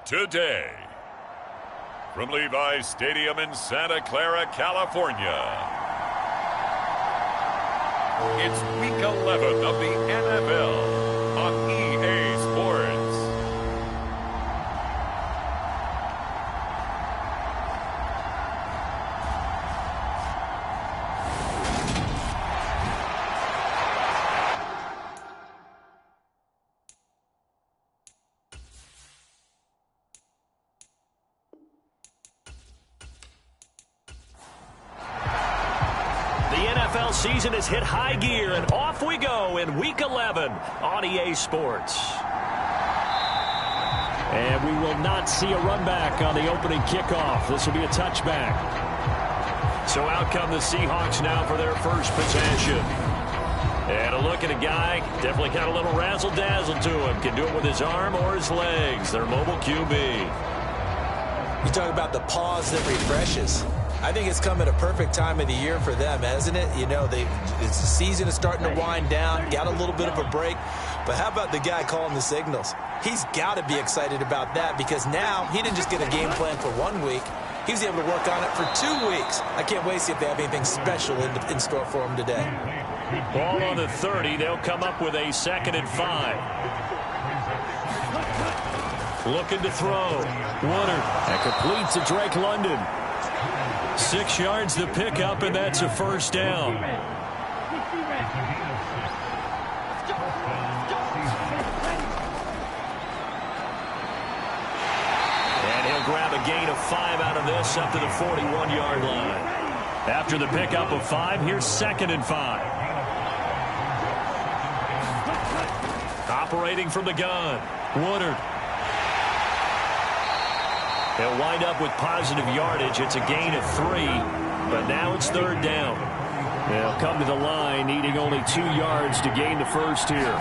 today. From Levi's Stadium in Santa Clara, California, it's Week 11 of the NFL on EA Sports. Season has hit high gear, and off we go in Week 11 on EA Sports. And we will not see a run back on the opening kickoff. This will be a touchback. So out come the Seahawks now for their first possession. And a look at a guy, definitely got a little razzle-dazzle to him. Can do it with his arm or his legs. Their mobile QB. You talk about the pause that refreshes. I think it's come at a perfect time of the year for them, hasn't it? You know, the season is starting to wind down, got a little bit of a break. But how about the guy calling the signals? He's got to be excited about that because now he didn't just get a game plan for 1 week. He was able to work on it for 2 weeks. I can't wait to see if they have anything special in store for him today. Ball on the 30. They'll come up with a 2nd and 5. Looking to throw. Woodard. And completes to Drake London. 6 yards to pick up, and that's a first down. And he'll grab a gain of 5 out of this up to the 41-yard line. After the pickup of 5, here's 2nd and 5. Operating from the gun, Woodard. They'll wind up with positive yardage. It's a gain of 3, but now it's 3rd down. They'll come to the line, needing only 2 yards to gain the first here.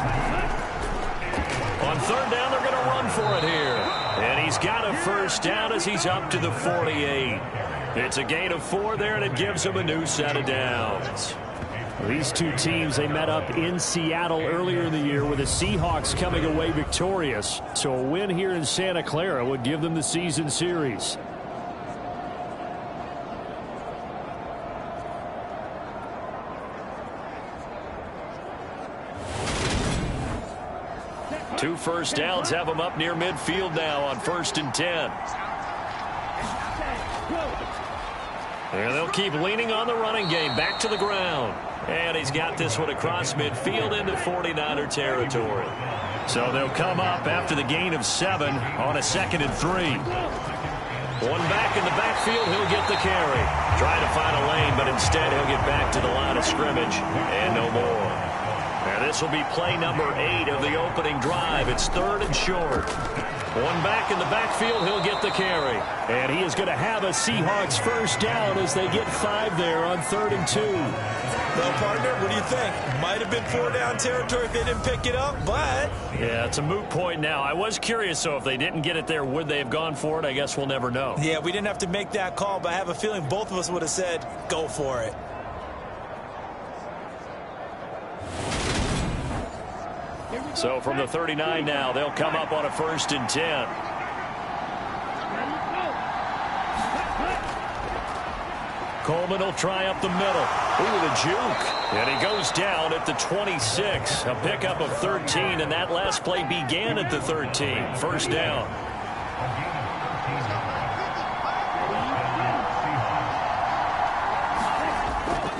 On 3rd down, they're going to run for it here. And he's got a first down as he's up to the 48. It's a gain of 4 there, and it gives him a new set of downs. These two teams, they met up in Seattle earlier in the year with the Seahawks coming away victorious. So a win here in Santa Clara would give them the season series. Two first downs have them up near midfield now on 1st and 10. And they'll keep leaning on the running game. Back to the ground. And he's got this one across midfield into 49er territory. So they'll come up after the gain of 7 on a 2nd and 3. One back in the backfield, he'll get the carry. Trying to find a lane, but instead he'll get back to the line of scrimmage and no more. And this will be play number 8 of the opening drive. It's 3rd and short. One back in the backfield, he'll get the carry. And he is going to have a Seahawks first down as they get 5 there on 3rd and 2. Well, partner, what do you think? Might have been 4-down territory if they didn't pick it up, but... Yeah, it's a moot point now. I was curious, so if they didn't get it there, would they have gone for it? I guess we'll never know. Yeah, we didn't have to make that call, but I have a feeling both of us would have said, go for it. So from the 39 now, they'll come up on a 1st and 10. Coleman will try up the middle. Ooh, the juke. And he goes down at the 26. A pickup of 13, and that last play began at the 13. 1st down.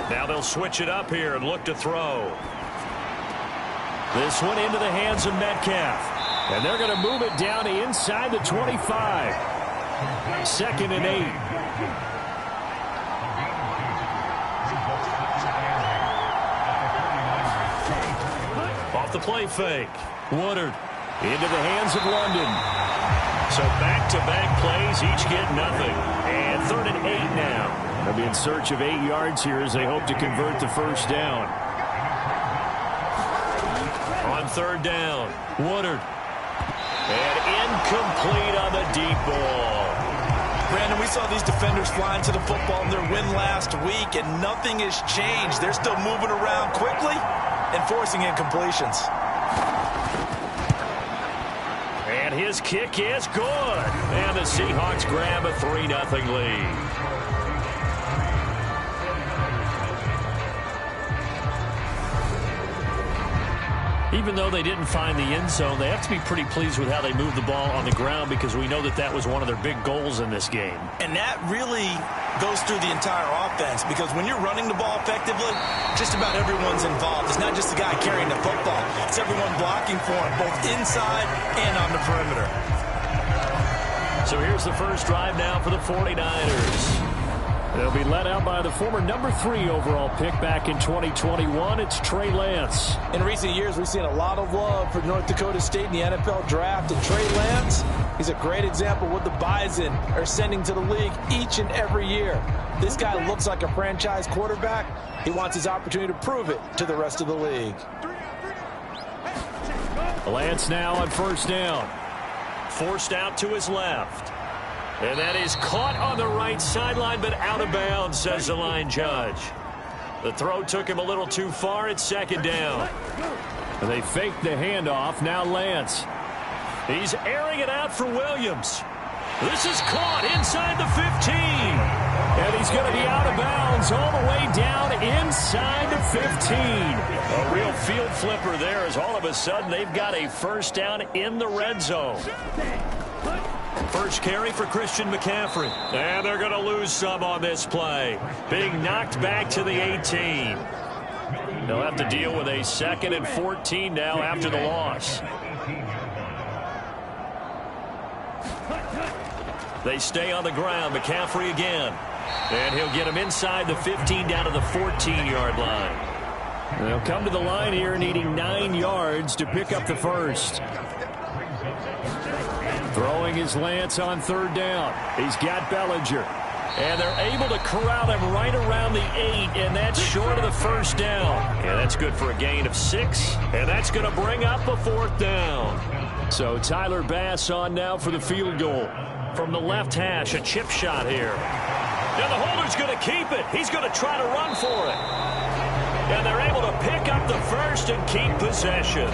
Now they'll switch it up here and look to throw. This one into the hands of Metcalf. And they're going to move it down to inside the 25. 2nd and 8. Off the play fake. Woodard into the hands of London. So back-to-back plays, each get nothing. And 3rd and 8 now. They'll be in search of 8 yards here as they hope to convert the first down. On 3rd down, Woodard. And incomplete on the deep ball. Brandon, we saw these defenders flying to the football in their win last week, and nothing has changed. They're still moving around quickly and forcing incompletions. And And his kick is good. And the Seahawks grab a 3-0 lead. Even though they didn't find the end zone, they have to be pretty pleased with how they moved the ball on the ground, because we know that that was one of their big goals in this game. And that really goes through the entire offense, because when you're running the ball effectively, just about everyone's involved. It's not just the guy carrying the football. It's everyone blocking for him, both inside and on the perimeter. So here's the first drive now for the 49ers. They'll be led out by the former number 3 overall pick back in 2021. It's Trey Lance. In recent years, we've seen a lot of love for North Dakota State in the NFL draft. And Trey Lance, he's a great example of what the Bison are sending to the league each and every year. This guy looks like a franchise quarterback. He wants his opportunity to prove it to the rest of the league. Lance now on first down. Forced out to his left. And that is caught on the right sideline, but out of bounds, says the line judge. The throw took him a little too far. It's second down. And they faked the handoff. Now Lance. He's airing it out for Williams. This is caught inside the 15. And he's going to be out of bounds all the way down inside the 15. A real field flipper there, as all of a sudden they've got a first down in the red zone. First carry for Christian McCaffrey. And they're going to lose some on this play. Being knocked back to the 18. They'll have to deal with a 2nd and 14 now after the loss. They stay on the ground. McCaffrey again. And he'll get him inside the 15 down to the 14-yard line. They'll come to the line here needing 9 yards to pick up the first. Throwing his Lance on third down. He's got Bellinger. And they're able to corral him right around the 8, and that's short of the first down. And that's good for a gain of 6, and that's going to bring up a 4th down. So Tyler Bass on now for the field goal. From the left hash, a chip shot here. Now the holder's going to keep it. He's going to try to run for it. And they're able to pick up the first and keep possession.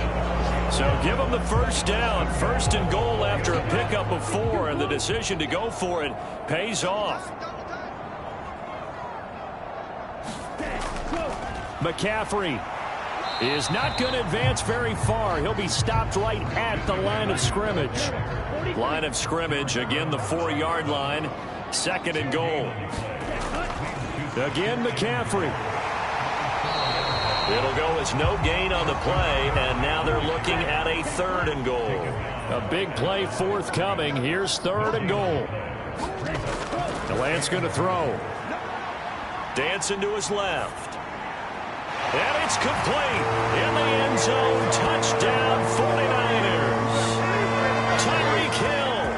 So give them the first down. 1st and goal after a pickup of 4, and the decision to go for it pays off. McCaffrey is not going to advance very far. He'll be stopped right at the line of scrimmage. Line of scrimmage, again the 4-yard line. 2nd and goal. Again, McCaffrey. It'll go as no gain on the play, and now they're looking at a 3rd and goal. A big play forthcoming. Here's 3rd and goal. Lance going to throw. Dancing to his left. And it's complete. In the end zone. Touchdown, 49ers. Tyreek Hill.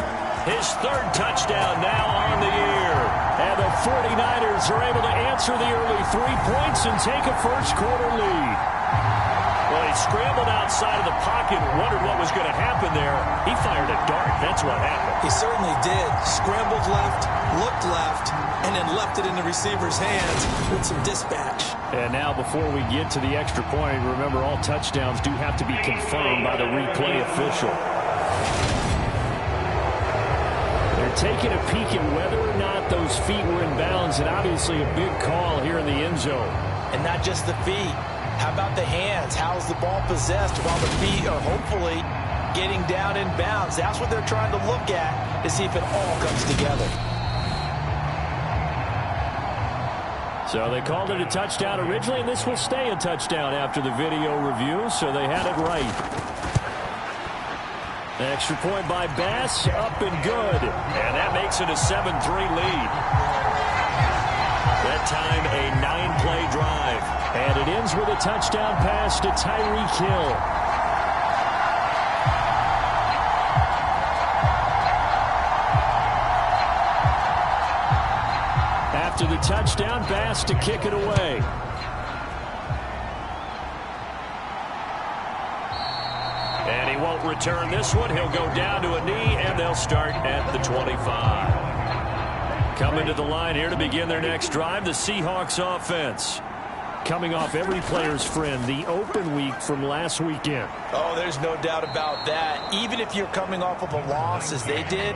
His 3rd touchdown now on the year. And the 49ers are able to answer the early 3 points and take a first-quarter lead. Well, he scrambled outside of the pocket, wondered what was going to happen there. He fired a dart. That's what happened. He certainly did. Scrambled left, looked left, and then left it in the receiver's hands with some dispatch. And now before we get to the extra point, remember all touchdowns do have to be confirmed by the replay official. They're taking a peek at whether or not those feet were in bounds, and obviously a big call here in the end zone. And not just the feet. How about the hands? How's the ball possessed while the feet are hopefully getting down in bounds? That's what they're trying to look at to see if it all comes together. So they called it a touchdown originally, and this will stay a touchdown after the video review, so they had it right. Extra point by Bass, up and good. And that makes it a 7-3 lead. That time a 9-play drive. And it ends with a touchdown pass to Tyreek Hill. After the touchdown, Bass to kick it away. And he won't return this one. He'll go down to a knee, and they'll start at the 25. Coming to the line here to begin their next drive, the Seahawks offense. coming off every player's friend, the open week from last weekend. Oh, there's no doubt about that. Even if you're coming off of a loss as they did,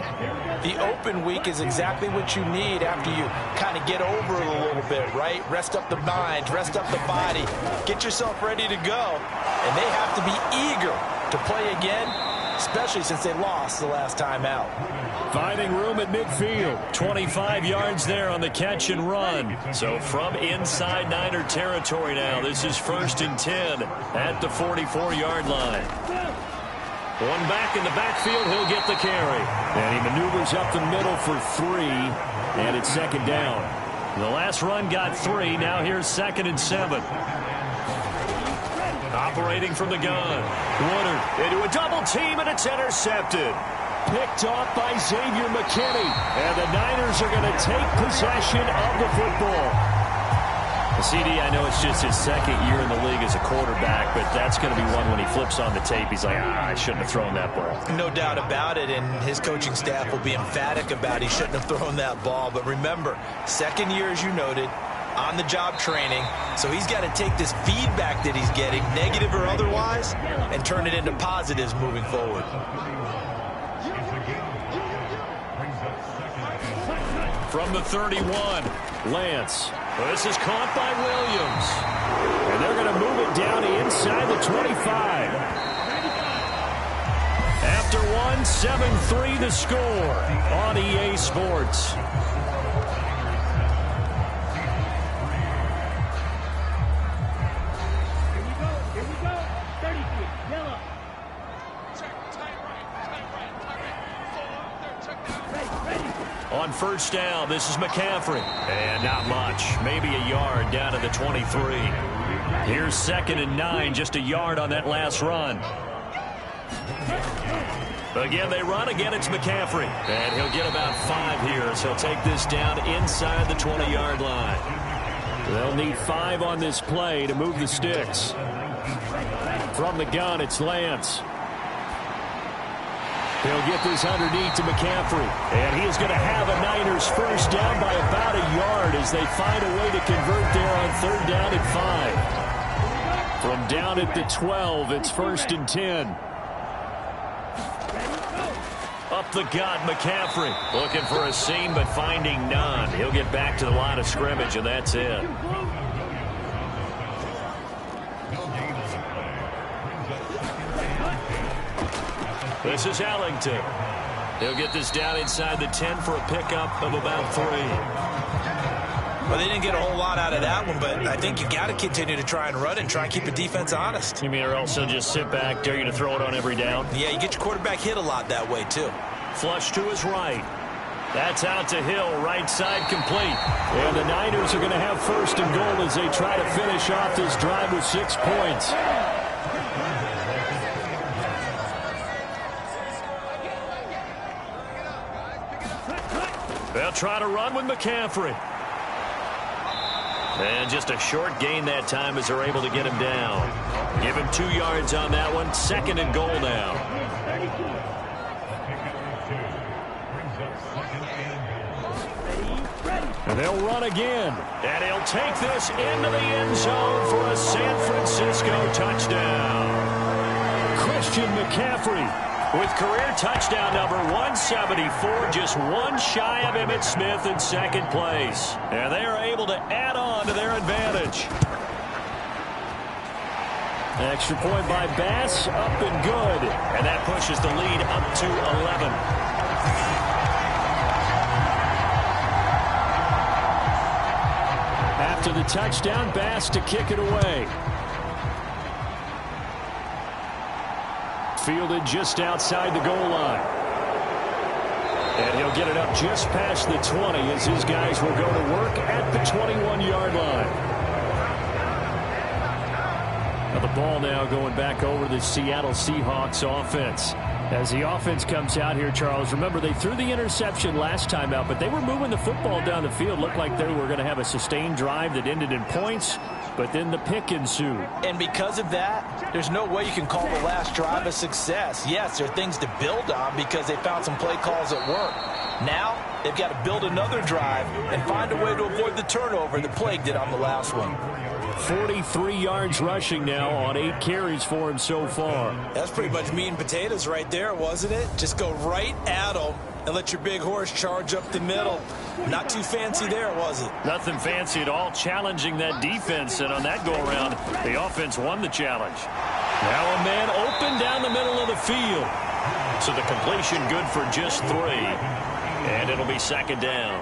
the open week is exactly what you need after you kind of get over it a little bit, right? Rest up the mind, rest up the body, get yourself ready to go. And they have to be eager to play again, especially since they lost the last time out. Finding room at midfield. 25 yards there on the catch and run. So from inside Niner territory now, this is 1st and 10 at the 44-yard line. One back in the backfield, he'll get the carry. And he maneuvers up the middle for 3, and it's 2nd down. The last run got 3, now here's 2nd and 7. Operating from the gun. Woodard into a double team, and it's intercepted. Picked off by Xavier McKinney. And the Niners are going to take possession of the football. CD, I know it's just his 2nd year in the league as a quarterback, but that's going to be one when he flips on the tape. He's like, I shouldn't have thrown that ball. No doubt about it, and his coaching staff will be emphatic about he shouldn't have thrown that ball. But remember, 2nd year, as you noted, on-the-job training, so he's got to take this feedback that he's getting, negative or otherwise, and turn it into positives moving forward. From the 31, Lance. well, this is caught by Williams. And they're going to move it down inside the 25. After one, 7-3 the score on EA Sports. On 1st down, this is McCaffrey. And not much. Maybe a yard down to the 23. Here's 2nd and 9, just a yard on that last run. Again, they run. Again, it's McCaffrey. And he'll get about 5 here, so he'll take this down inside the 20-yard line. They'll need 5 on this play to move the sticks. From the gun, it's Lance. He'll get this underneath to McCaffrey. And he is going to have a Niners 1st down by about a yard as they find a way to convert there on 3rd down and 5. From down at the 12, it's 1st and 10. Up the gut, McCaffrey. Looking for a seam, but finding none. He'll get back to the line of scrimmage, and that's it. This is Ellington. He'll get this down inside the 10 for a pickup of about 3. Well, they didn't get a whole lot out of that one, but I think you got to continue to try and run and try and keep the defense honest. You mean, or else they'll just sit back, dare you to throw it on every down? Yeah, you get your quarterback hit a lot that way, too. Flush to his right. That's out to Hill, right side complete. And the Niners are going to have 1st and goal as they try to finish off this drive with 6 points. They'll try to run with McCaffrey. And just a short gain that time as they're able to get him down. Give him 2 yards on that one. 2nd and goal now. And they'll run again. And he'll take this into the end zone for a San Francisco touchdown. Christian McCaffrey with career touchdown number 174, just one shy of Emmitt Smith in 2nd place. And they are able to add on to their advantage. Extra point by Bass, up and good. And that pushes the lead up to 11. After the touchdown, Bass to kick it away. Fielded just outside the goal line. And he'll get it up just past the 20 as his guys will go to work at the 21-yard line. Now the ball now going back over the Seattle Seahawks offense. As the offense comes out here, Charles, remember they threw the interception last time out, but they were moving the football down the field. Looked like they were going to have a sustained drive that ended in points, but then the pick ensued. And because of that, there's no way you can call the last drive a success. Yes, there are things to build on because they found some play calls that work. Now, they've got to build another drive and find a way to avoid the turnover that plagued it on the last one. 43 yards rushing now on 8 carries for him so far. That's pretty much meat and potatoes right there, wasn't it? Just go right at them and let your big horse charge up the middle. Not too fancy there, was it? Nothing fancy at all, challenging that defense, and on that go-around, the offense won the challenge. Now a man open down the middle of the field. So the completion good for just 3, and it'll be second down.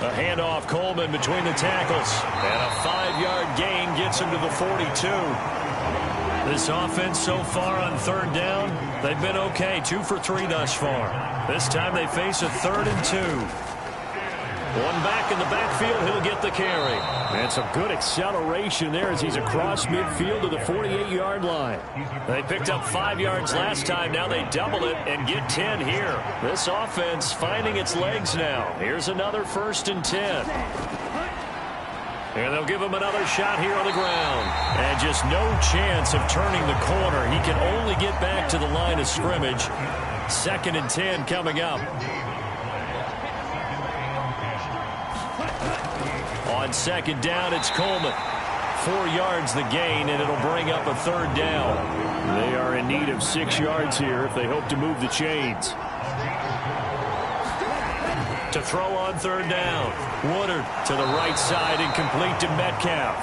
A handoff, Coleman between the tackles, and a 5-yard gain gets him to the 42. This offense so far on third down, they've been okay, 2 for 3 thus far. This time they face a 3rd and 2. One back in the backfield, he'll get the carry. And some good acceleration there as he's across midfield to the 48-yard line. They picked up 5 yards last time. Now they double it and get 10 here. This offense finding its legs now. Here's another 1st and 10. And they'll give him another shot here on the ground. And just no chance of turning the corner. He can only get back to the line of scrimmage. 2nd and 10 coming up. On 2nd down, it's Coleman. 4 yards the gain, and it'll bring up a 3rd down. They are in need of 6 yards here if they hope to move the chains. To throw on 3rd down. Woodard to the right side and complete to Metcalf.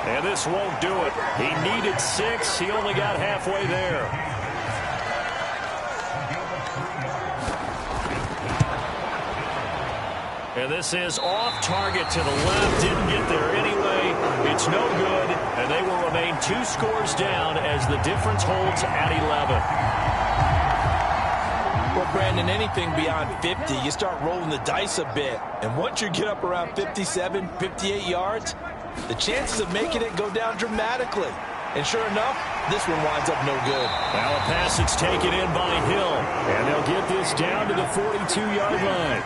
And this won't do it. He needed 6. He only got halfway there. And this is off target to the left. Didn't get there anyway. It's no good. And they will remain 2 scores down as the difference holds at 11. Well, Brandon, anything beyond 50, you start rolling the dice a bit. And once you get up around 57, 58 yards, the chances of making it go down dramatically. And sure enough, this one winds up no good. Now a pass that's taken in by Hill. And they'll get this down to the 42-yard line.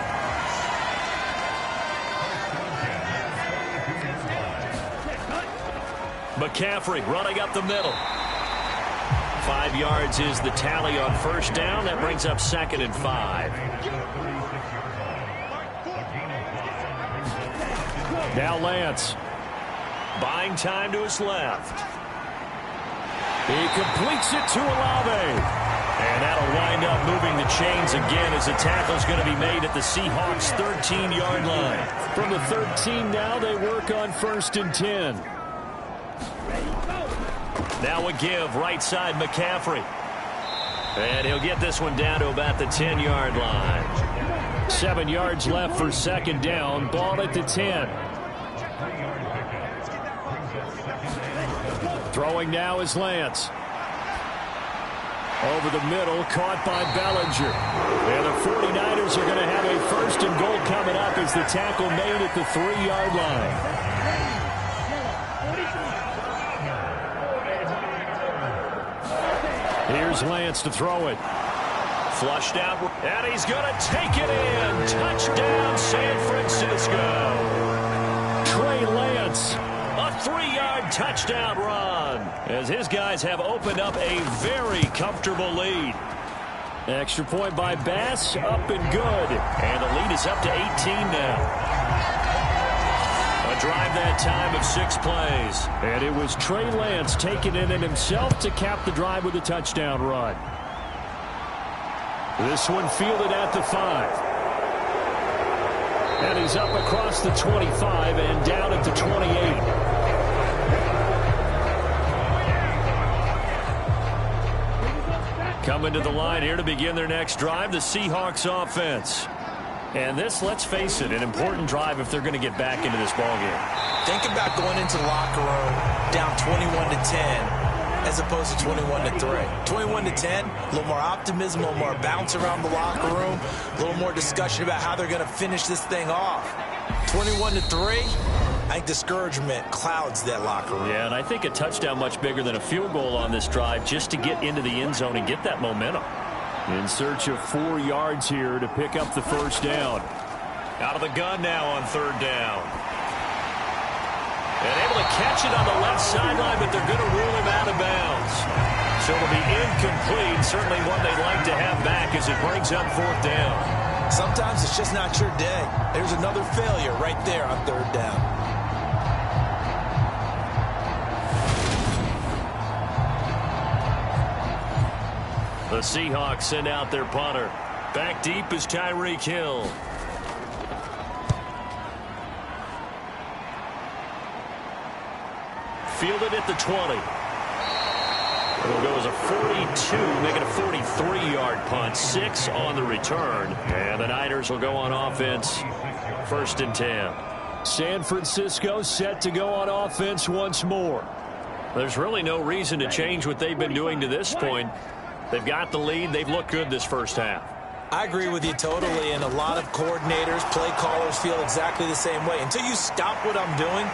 McCaffrey running up the middle. 5 yards is the tally on 1st down. That brings up 2nd and 5. Now Lance. Buying time to his left. He completes it to Olave. And that'll wind up moving the chains again as the tackle's going to be made at the Seahawks' 13-yard line. From the 13 now, they work on 1st and 10. Now a give, right side McCaffrey. And he'll get this one down to about the 10-yard line. 7 yards left for 2nd down. Ball at the 10. Throwing now is Lance. Over the middle, caught by Bellinger. And the 49ers are going to have a 1st and goal coming up as the tackle made at the 3-yard line. Here's Lance to throw it. Flushed out, and he's going to take it in. Touchdown, San Francisco. Trey Lance. A 3-yard touchdown run as his guys have opened up a very comfortable lead. Extra point by Bass, up and good. And the lead is up to 18 now. A drive that time of 6 plays. And it was Trey Lance taking it in himself to cap the drive with a touchdown run. This one fielded at the 5. And he's up across the 25 and down at the 28. Coming to the line here to begin their next drive, the Seahawks offense. And this, let's face it, an important drive if they're going to get back into this ballgame. Think about going into the locker room down 21-10 as opposed to 21-3. 21-10, a little more optimism, a little more bounce around the locker room, a little more discussion about how they're going to finish this thing off. 21-3, I think discouragement clouds that locker room. Yeah, and I think a touchdown much bigger than a field goal on this drive just to get into the end zone and get that momentum. In search of 4 yards here to pick up the 1st down. Out of the gun now on 3rd down. And able to catch it on the left sideline, but they're going to rule him out of bounds. So it'll be incomplete. Certainly one they'd like to have back as it brings up 4th down. Sometimes it's just not your day. There's another failure right there on 3rd down. The Seahawks send out their punter. Back deep is Tyreek Hill. Fielded at the 20. It'll go as a 42, make it a 43-yard punt. 6 on the return. And the Niners will go on offense. 1st and 10. San Francisco set to go on offense once more. There's really no reason to change what they've been doing to this point. They've got the lead. They've looked good this first half. I agree with you totally, and a lot of coordinators, play callers feel exactly the same way. Until you stop what I'm doing,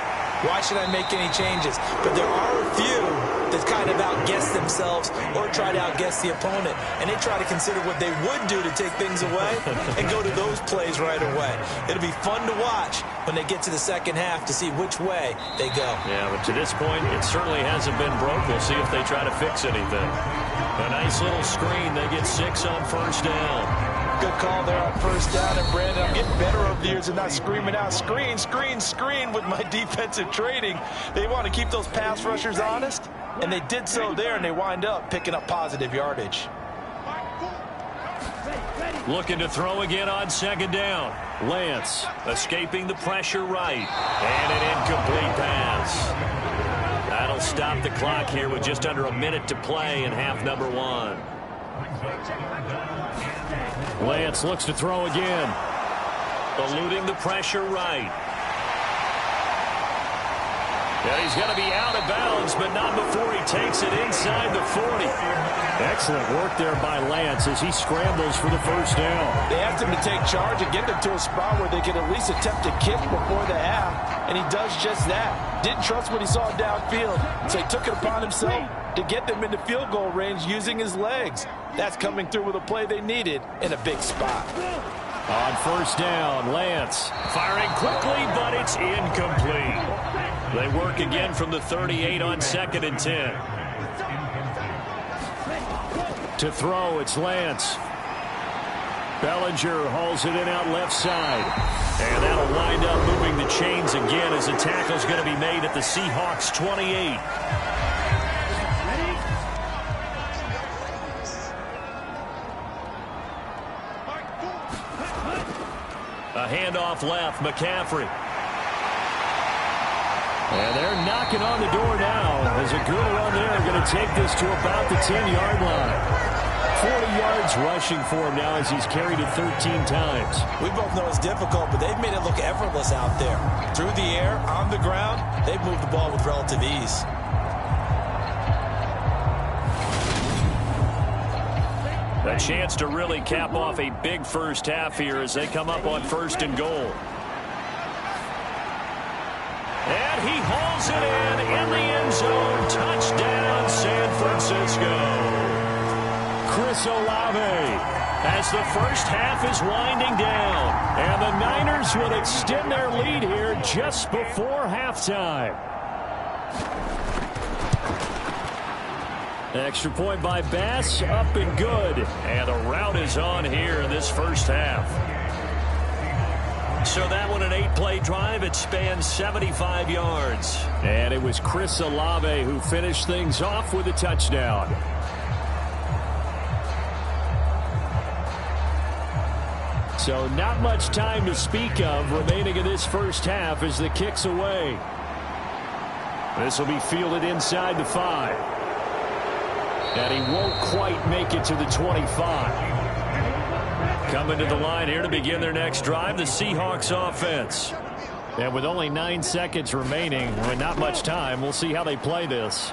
why should I make any changes? But there are a few that kind of outguess themselves or try to outguess the opponent, and they try to consider what they would do to take things away and go to those plays right away. It'll be fun to watch when they get to the second half to see which way they go. Yeah, but to this point, it certainly hasn't been broke. We'll see if they try to fix anything. A nice little screen. They get 6 on 1st down. Good call there on 1st down. And, Brandon, I'm getting better over the years and not screaming out, screen, screen, screen with my defensive training. They want to keep those pass rushers honest, and they did so there, and they wind up picking up positive yardage. Looking to throw again on 2nd down. Lance escaping the pressure right. And an incomplete pass. That'll stop the clock here with just under a minute to play in half number 1. Lance looks to throw again. Eluding the pressure right. And he's going to be out of bounds, but not before he takes it inside the 40. Excellent work there by Lance as he scrambles for the 1st down. They asked him to take charge and get them to a spot where they could at least attempt to kick before the half, and he does just that. Didn't trust what he saw downfield, so he took it upon himself to get them into field goal range using his legs. That's coming through with a play they needed in a big spot. On 1st down, Lance firing quickly, but it's incomplete. They work again from the 38 on 2nd and 10. To throw, it's Lance. Bellinger hauls it in out left side. And that'll wind up moving the chains again as the tackle's going to be made at the Seahawks 28. A handoff left, McCaffrey. And they're knocking on the door now as a good run there. Going to take this to about the 10-yard line. 40 yards rushing for him now as he's carried it 13 times. We both know it's difficult, but they've made it look effortless out there. Through the air, on the ground, they've moved the ball with relative ease. A chance to really cap off a big first half here as they come up on 1st and goal. And he hauls it in the end zone. Touchdown, San Francisco. Chris Olave as the first half is winding down. And the Niners will extend their lead here just before halftime. Extra point by Bass, up and good. And the route is on here in this first half. So that one an 8-play drive. It spans 75 yards. And it was Chris Olave who finished things off with a touchdown. So not much time to speak of remaining in this first half as the kick's away. This will be fielded inside the 5. And he won't quite make it to the 25. Coming to the line here to begin their next drive, the Seahawks offense. And with only 9 seconds remaining, with not much time, we'll see how they play this.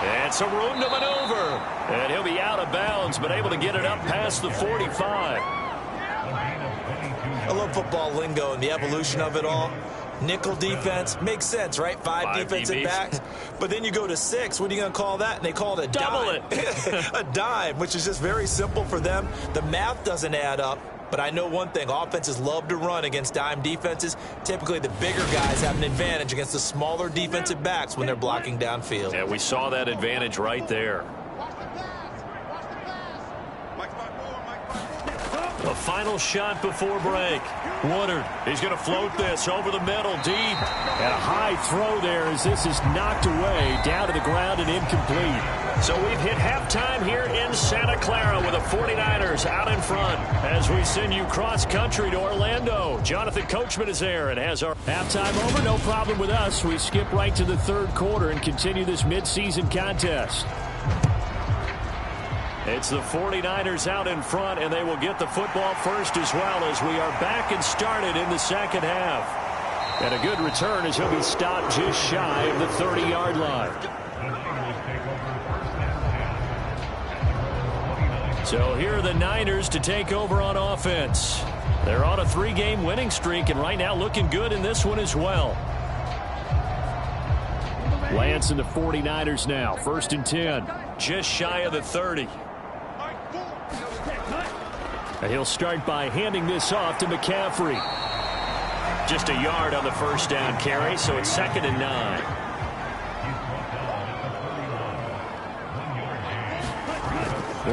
It's a room to maneuver. And he'll be out of bounds, but able to get it up past the 45. I love football lingo and the evolution of it all. Nickel defense makes sense, right? Five defensive DBs. backs. But then you go to 6. What are you going to call that? And they call it a Double dime. A dime, which is just very simple for them. The math doesn't add up. But I know one thing, offenses love to run against dime defenses. Typically, the bigger guys have an advantage against the smaller defensive backs when they're blocking downfield. And we saw that advantage right there. A final shot before break. Woodard, he's going to float this over the middle, deep. And a high throw there as this is knocked away, down to the ground and incomplete. So we've hit halftime here in Santa Clara with the 49ers out in front. As we send you cross-country to Orlando, Jonathan Coachman is there and has our halftime over. No problem with us. We skip right to the third quarter and continue this midseason contest. It's the 49ers out in front, and they will get the football first as well as we are back and started in the second half. And a good return as he'll be stopped just shy of the 30-yard line. So here are the Niners to take over on offense. They're on a 3-game winning streak, and right now looking good in this one as well. Lance and the 49ers now, 1st and 10. Just shy of the 30. And he'll start by handing this off to McCaffrey. Just a yard on the first down carry, so it's 2nd and 9.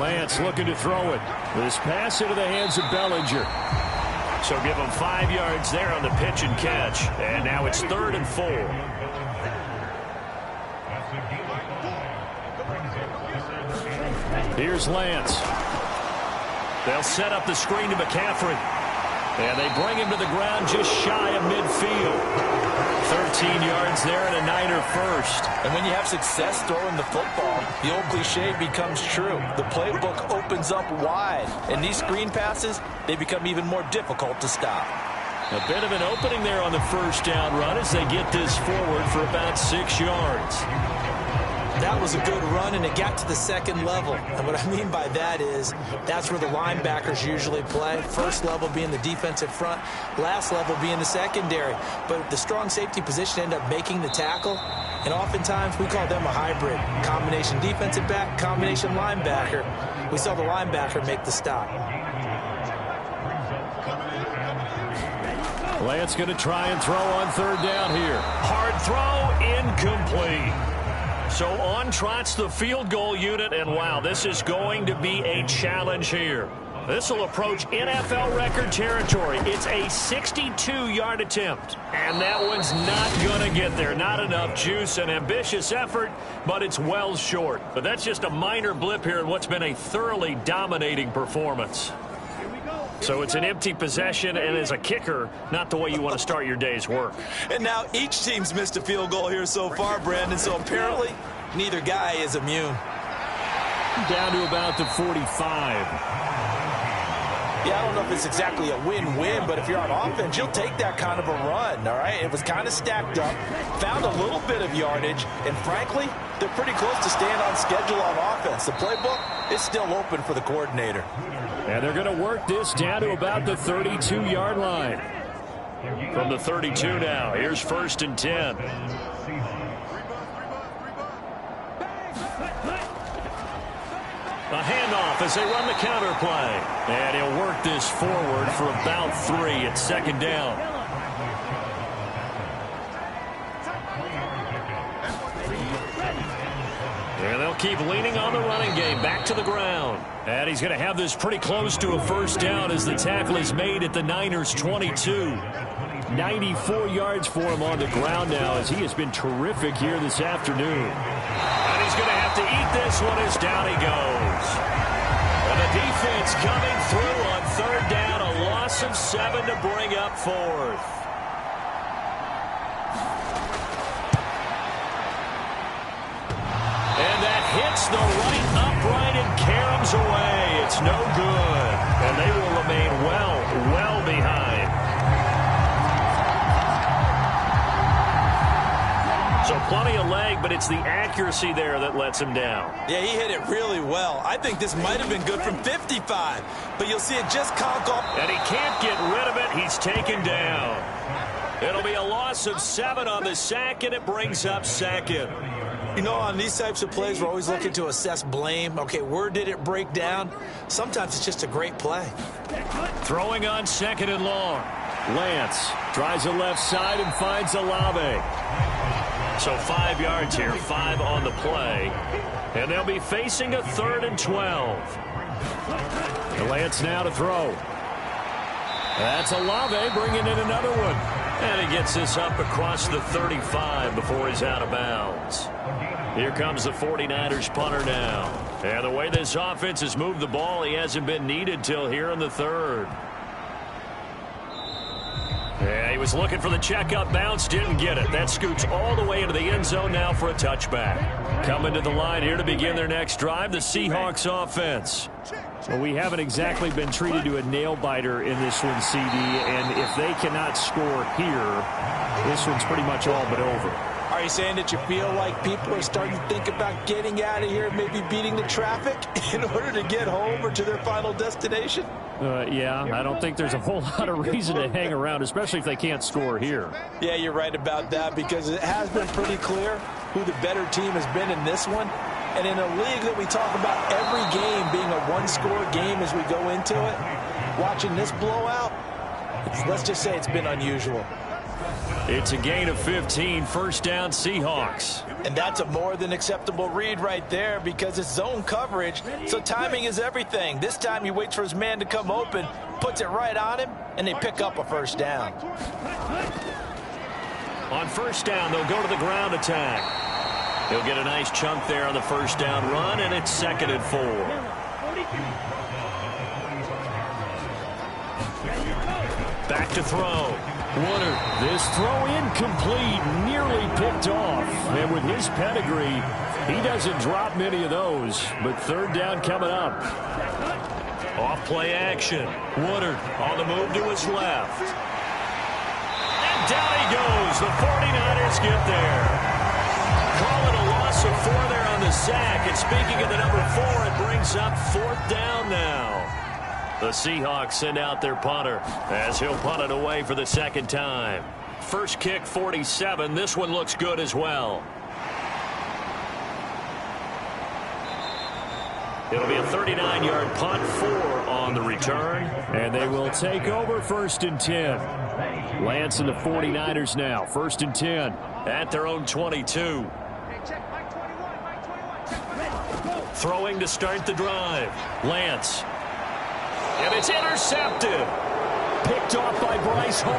Lance looking to throw it. This pass into the hands of Bellinger. So give him 5 yards there on the pitch and catch. And now it's 3rd and 4. Here's Lance. They'll set up the screen to McCaffrey. And they bring him to the ground just shy of midfield. 13 yards there and a Niner first. And when you have success throwing the football, the old cliche becomes true. The playbook opens up wide. And these screen passes, they become even more difficult to stop. A bit of an opening there on the first down run as they get this forward for about 6 yards. That was a good run, and it got to the second level. And what I mean by that is that's where the linebackers usually play. First level being the defensive front, last level being the secondary. But the strong safety position ended up making the tackle, and oftentimes we call them a hybrid. Combination defensive back, combination linebacker. We saw the linebacker make the stop. Lance going to try and throw on 3rd down here. Hard throw, incomplete. So on trots the field goal unit, and wow, this is going to be a challenge here. This will approach NFL record territory. It's a 62-yard attempt, and that one's not going to get there. Not enough juice, an ambitious effort, but it's well short. But that's just a minor blip here in what's been a thoroughly dominating performance. So it's an empty possession, and as a kicker, not the way you want to start your day's work. And now each team's missed a field goal here so far, Brandon, so apparently neither guy is immune. Down to about the 45. Yeah, I don't know if it's exactly a win-win, but if you're on offense, you'll take that kind of a run, all right? It was kind of stacked up, found a little bit of yardage, and frankly, they're pretty close to staying on schedule on offense. The playbook is still open for the coordinator. And they're going to work this down to about the 32-yard line. From the 32 now, here's 1st and 10. A handoff as they run the counter play. And he'll work this forward for about 3 at 2nd down. And they'll keep leaning on the running game. Back to the ground. And he's going to have this pretty close to a 1st down as the tackle is made at the Niners' 22. 94 yards for him on the ground now as he has been terrific here this afternoon. And he's going to have to eat this one as down he goes. And the defense coming through on 3rd down. A loss of 7 to bring up 4th. And that hits the right upright and caroms away. It's no good. And they will remain well behind. So plenty of leg, but it's the accuracy there that lets him down. Yeah, he hit it really well. I think this might have been good from 55, but you'll see it just conk off. And he can't get rid of it. He's taken down. It'll be a loss of 7 on the sack, and it brings up 2nd. You know, on these types of plays, we're always looking to assess blame. Okay, where did it break down? Sometimes it's just a great play. Throwing on 2nd and long. Lance tries the left side and finds Olave. So 5 yards here, 5 on the play. And they'll be facing a 3rd and 12. Lance now to throw. That's Olave bringing in another one. And he gets this up across the 35 before he's out of bounds. Here comes the 49ers punter now. And the way this offense has moved the ball, he hasn't been needed till here in the 3rd. Yeah, he was looking for the checkup bounce, didn't get it. That scoots all the way into the end zone now for a touchback. Coming to the line here to begin their next drive, the Seahawks offense. Well, we haven't exactly been treated to a nail-biter in this one, CD, and if they cannot score here, this one's pretty much all but over. Are you saying that you feel like people are starting to think about getting out of here, maybe beating the traffic in order to get home or to their final destination? Yeah, I don't think there's a whole lot of reason to hang around, especially if they can't score here. Yeah, you're right about that, because it has been pretty clear who the better team has been in this one. And in a league that we talk about every game being a one-score game as we go into it, watching this blowout, let's just say it's been unusual. It's a gain of 15, 1st down Seahawks. And that's a more than acceptable read right there, because it's zone coverage, so timing is everything. This time he waits for his man to come open, puts it right on him, and they pick up a 1st down. On 1st down, they'll go to the ground attack. He'll get a nice chunk there on the 1st down run, and it's 2nd and 4. Back to throw. Woodard. This throw incomplete, nearly picked off. And with his pedigree, he doesn't drop many of those. But 3rd down coming up. Off play action. Woodard on the move to his left. And down he goes. The 49ers get there. Call it a loss of 4 there on the sack. And speaking of the number 4, it brings up 4th down now. The Seahawks send out their punter as he'll punt it away for the 2nd time. First kick, 47. This one looks good as well. It'll be a 39-yard punt, 4 on the return. And they will take over 1st and 10. Lance and the 49ers now, 1st and 10. At their own 22. Throwing to start the drive. Lance. And it's intercepted. Picked off by Bryce Hall.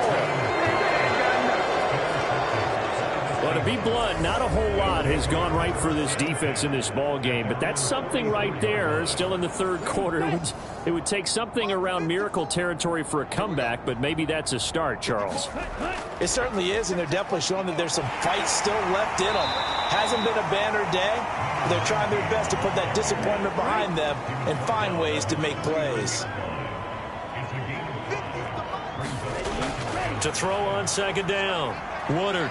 Well, to be blunt, not a whole lot has gone right for this defense in this ball game, but that's something right there. Still in the 3rd quarter. It would take something around miracle territory for a comeback, but maybe that's a start, Charles. It certainly is, and they're definitely showing that there's some fight still left in them. Hasn't been a banner day. They're trying their best to put that disappointment behind them and find ways to make plays. To throw on 2nd down. Woodard.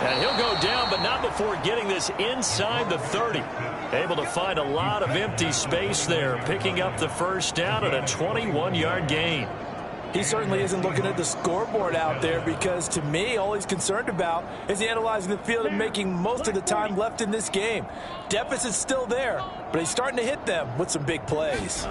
And he'll go down, but not before getting this inside the 30. Able to find a lot of empty space there, picking up the 1st down at a 21-yard gain. He certainly isn't looking at the scoreboard out there, because to me, all he's concerned about is analyzing the field and making most of the time left in this game. Deficit's still there, but he's starting to hit them with some big plays.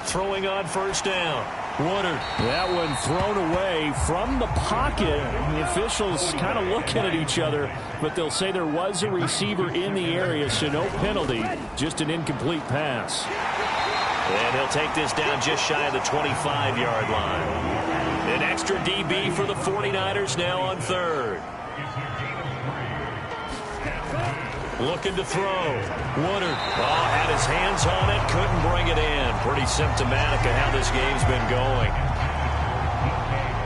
Throwing on 1st down. Woodard. That one thrown away from the pocket. The officials kind of looking at each other, but they'll say there was a receiver in the area, so no penalty, just an incomplete pass. And he'll take this down just shy of the 25-yard line. An extra DB for the 49ers now on 3rd. Looking to throw. Woodard. Oh, had his hands on it. Couldn't bring it in. Pretty symptomatic of how this game's been going.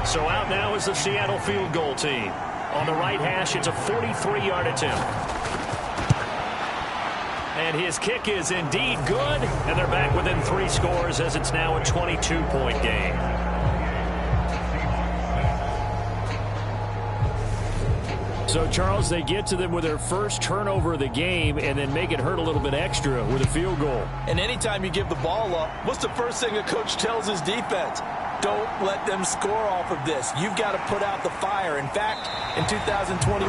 So out now is the Seattle field goal team. On the right hash, it's a 43-yard attempt. And his kick is indeed good. And they're back within 3 scores as it's now a 22-point game. So, Charles, they get to them with their first turnover of the game and then make it hurt a little bit extra with a field goal. And anytime you give the ball up, what's the first thing a coach tells his defense? Don't let them score off of this. You've got to put out the fire. In fact, in 2021,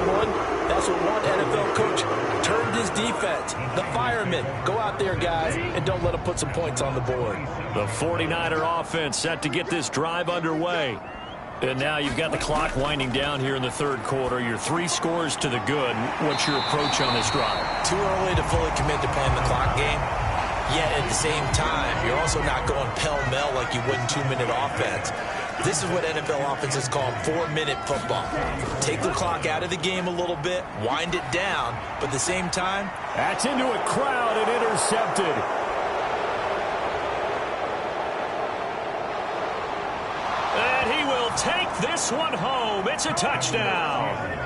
that's what one NFL coach termed his defense. The firemen. Go out there, guys, and don't let them put some points on the board. The 49er offense set to get this drive underway. And now you've got the clock winding down here in the third quarter. You're 3 scores to the good. What's your approach on this drive? Too early to fully commit to playing the clock game. Yet at the same time, you're also not going pell-mell like you would in 2-minute offense. This is what NFL offenses call 4-minute football. Take the clock out of the game a little bit, wind it down, but at the same time... That's into a crowd and intercepted. And he will take this one home. It's a touchdown.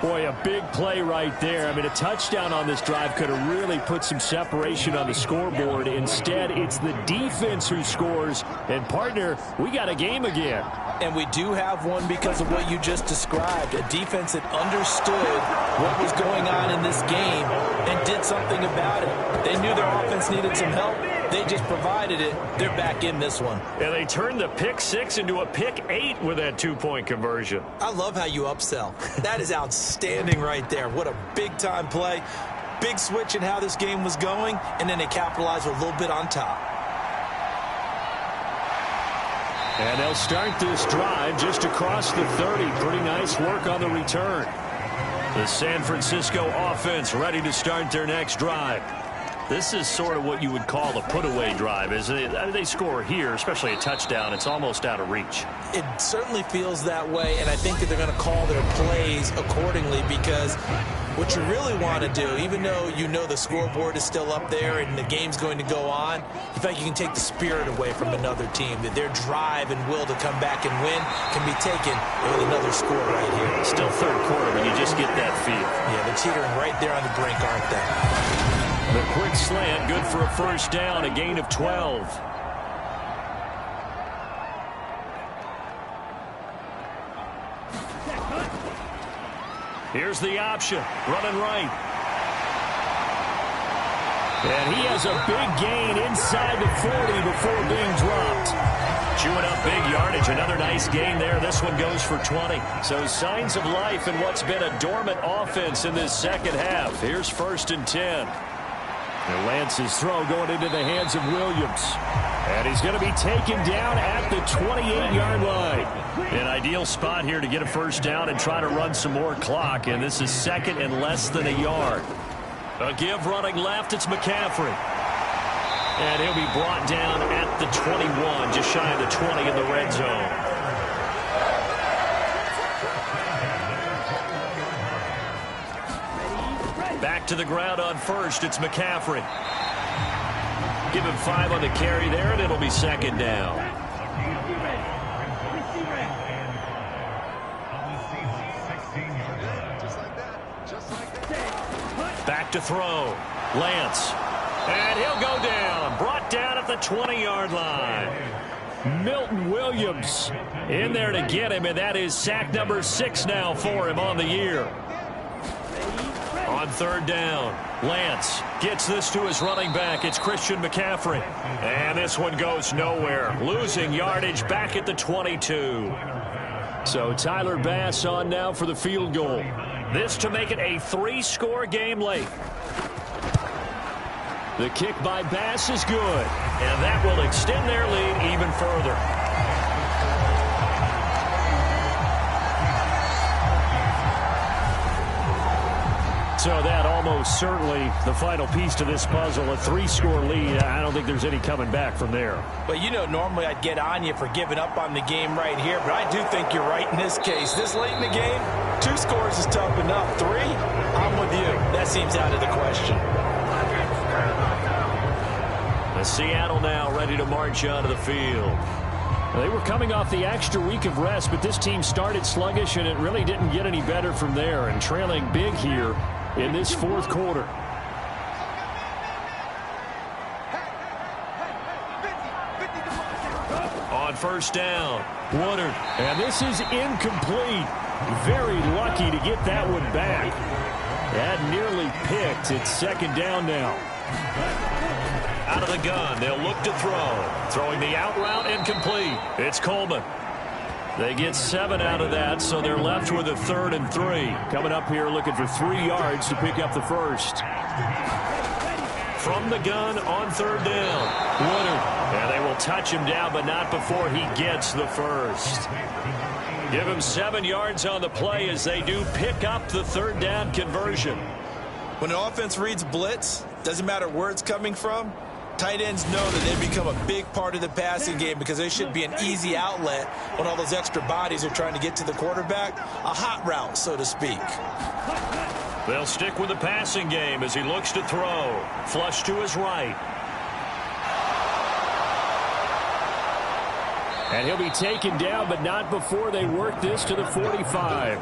Boy, a big play right there. I mean, a touchdown on this drive could have really put some separation on the scoreboard. Instead, it's the defense who scores. And, partner, we got a game again. And we do have one because of what you just described. A defense that understood what was going on in this game and did something about it. They knew their offense needed some help. They just provided it. They're back in this one. And they turned the pick 6 into a pick 8 with that 2-point conversion. I love how you upsell. That is outstanding right there. What a big-time play. Big switch in how this game was going, and then they capitalized with a little bit on top. And they'll start this drive just across the 30. Pretty nice work on the return. The San Francisco offense ready to start their next drive. This is sort of what you would call a put-away drive, isn't it? I mean, they score here, especially a touchdown. It's almost out of reach. It certainly feels that way, and I think that they're going to call their plays accordingly because what you really want to do, even though you know the scoreboard is still up there and the game's going to go on, in fact, you can take the spirit away from another team, that their drive and will to come back and win can be taken with another score right here. Still third quarter, but you just get that feel. Yeah, they're teetering right there on the brink, aren't they? The quick slant, good for a first down, a gain of 12. Here's the option, running right. And he has a big gain inside the 40 before being dropped. Chewing up big yardage, another nice gain there. This one goes for 20. So signs of life in what's been a dormant offense in this second half. Here's 1st and 10. And Lance's throw going into the hands of Williams. And he's going to be taken down at the 28-yard line. An ideal spot here to get a first down and try to run some more clock. And this is 2nd and less than a yard. A give running left, it's McCaffrey. And he'll be brought down at the 21, just shy of the 20 in the red zone. Back to the ground on first. It's McCaffrey. Give him 5 on the carry there, and it'll be 2nd down. Back to throw. Lance. And he'll go down. Brought down at the 20-yard line. Milton Williams in there to get him, and that is sack number 6 now for him on the year. On 3rd down, Lance gets this to his running back. It's Christian McCaffrey. And this one goes nowhere. Losing yardage back at the 22. So Tyler Bass on now for the field goal. This to make it a 3-score game late. The kick by Bass is good. And that will extend their lead even further. So that almost certainly the final piece to this puzzle, a 3-score lead. I don't think there's any coming back from there. But, you know, normally I'd get on you for giving up on the game right here, but I do think you're right in this case. This late in the game, 2 scores is tough enough. 3, I'm with you. That seems out of the question. Seattle now ready to march onto the field. They were coming off the extra week of rest, but this team started sluggish, and it really didn't get any better from there, and trailing big here in this 4th quarter. On 1st down, Woodard. And this is incomplete. Very lucky to get that one back. That nearly picked. It's 2nd down now. Out of the gun, they'll look to throw. Throwing the out route and complete. It's Coleman. They get 7 out of that, so they're left with a 3rd and 3. Coming up here looking for 3 yards to pick up the first. From the gun on 3rd down. Woodard. And they will touch him down, but not before he gets the first. Give him 7 yards on the play as they do pick up the 3rd down conversion. When an offense reads blitz, doesn't matter where it's coming from, tight ends know that they become a big part of the passing game because they should be an easy outlet when all those extra bodies are trying to get to the quarterback. A hot route, so to speak. They'll stick with the passing game as he looks to throw. Flush to his right. And he'll be taken down, but not before they work this to the 45.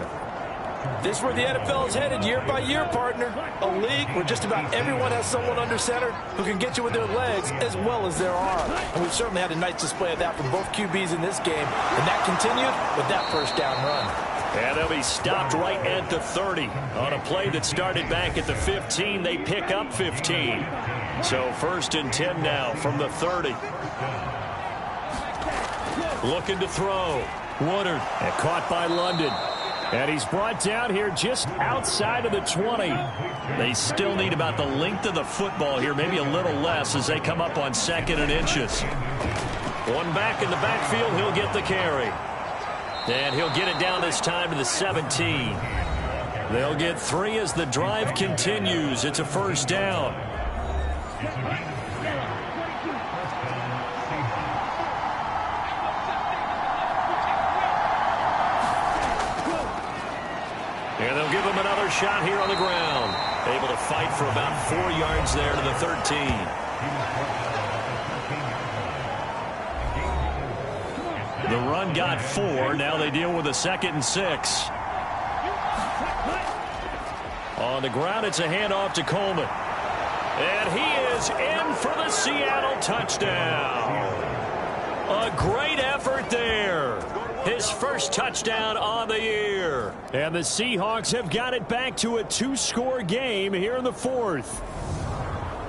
This is where the NFL is headed year by year, partner. A league where just about everyone has someone under center who can get you with their legs as well as their arm. And we've certainly had a nice display of that from both QBs in this game. And that continued with that first down run. And they'll be stopped right at the 30. On a play that started back at the 15, they pick up 15. So 1st and 10 now from the 30. Looking to throw. Woodard. And caught by London. And he's brought down here just outside of the 20. They still need about the length of the football here, maybe a little less as they come up on 2nd and inches. One back in the backfield, he'll get the carry. And he'll get it down this time to the 17. They'll get 3 as the drive continues. It's a 1st down. And they'll give him another shot here on the ground. Able to fight for about 4 yards there to the 13. The run got 4. Now they deal with a 2nd and 6. On the ground, it's a handoff to Coleman. And he is in for the Seattle touchdown. A great effort there. His first touchdown on the year. And the Seahawks have got it back to a 2-score game here in the 4th.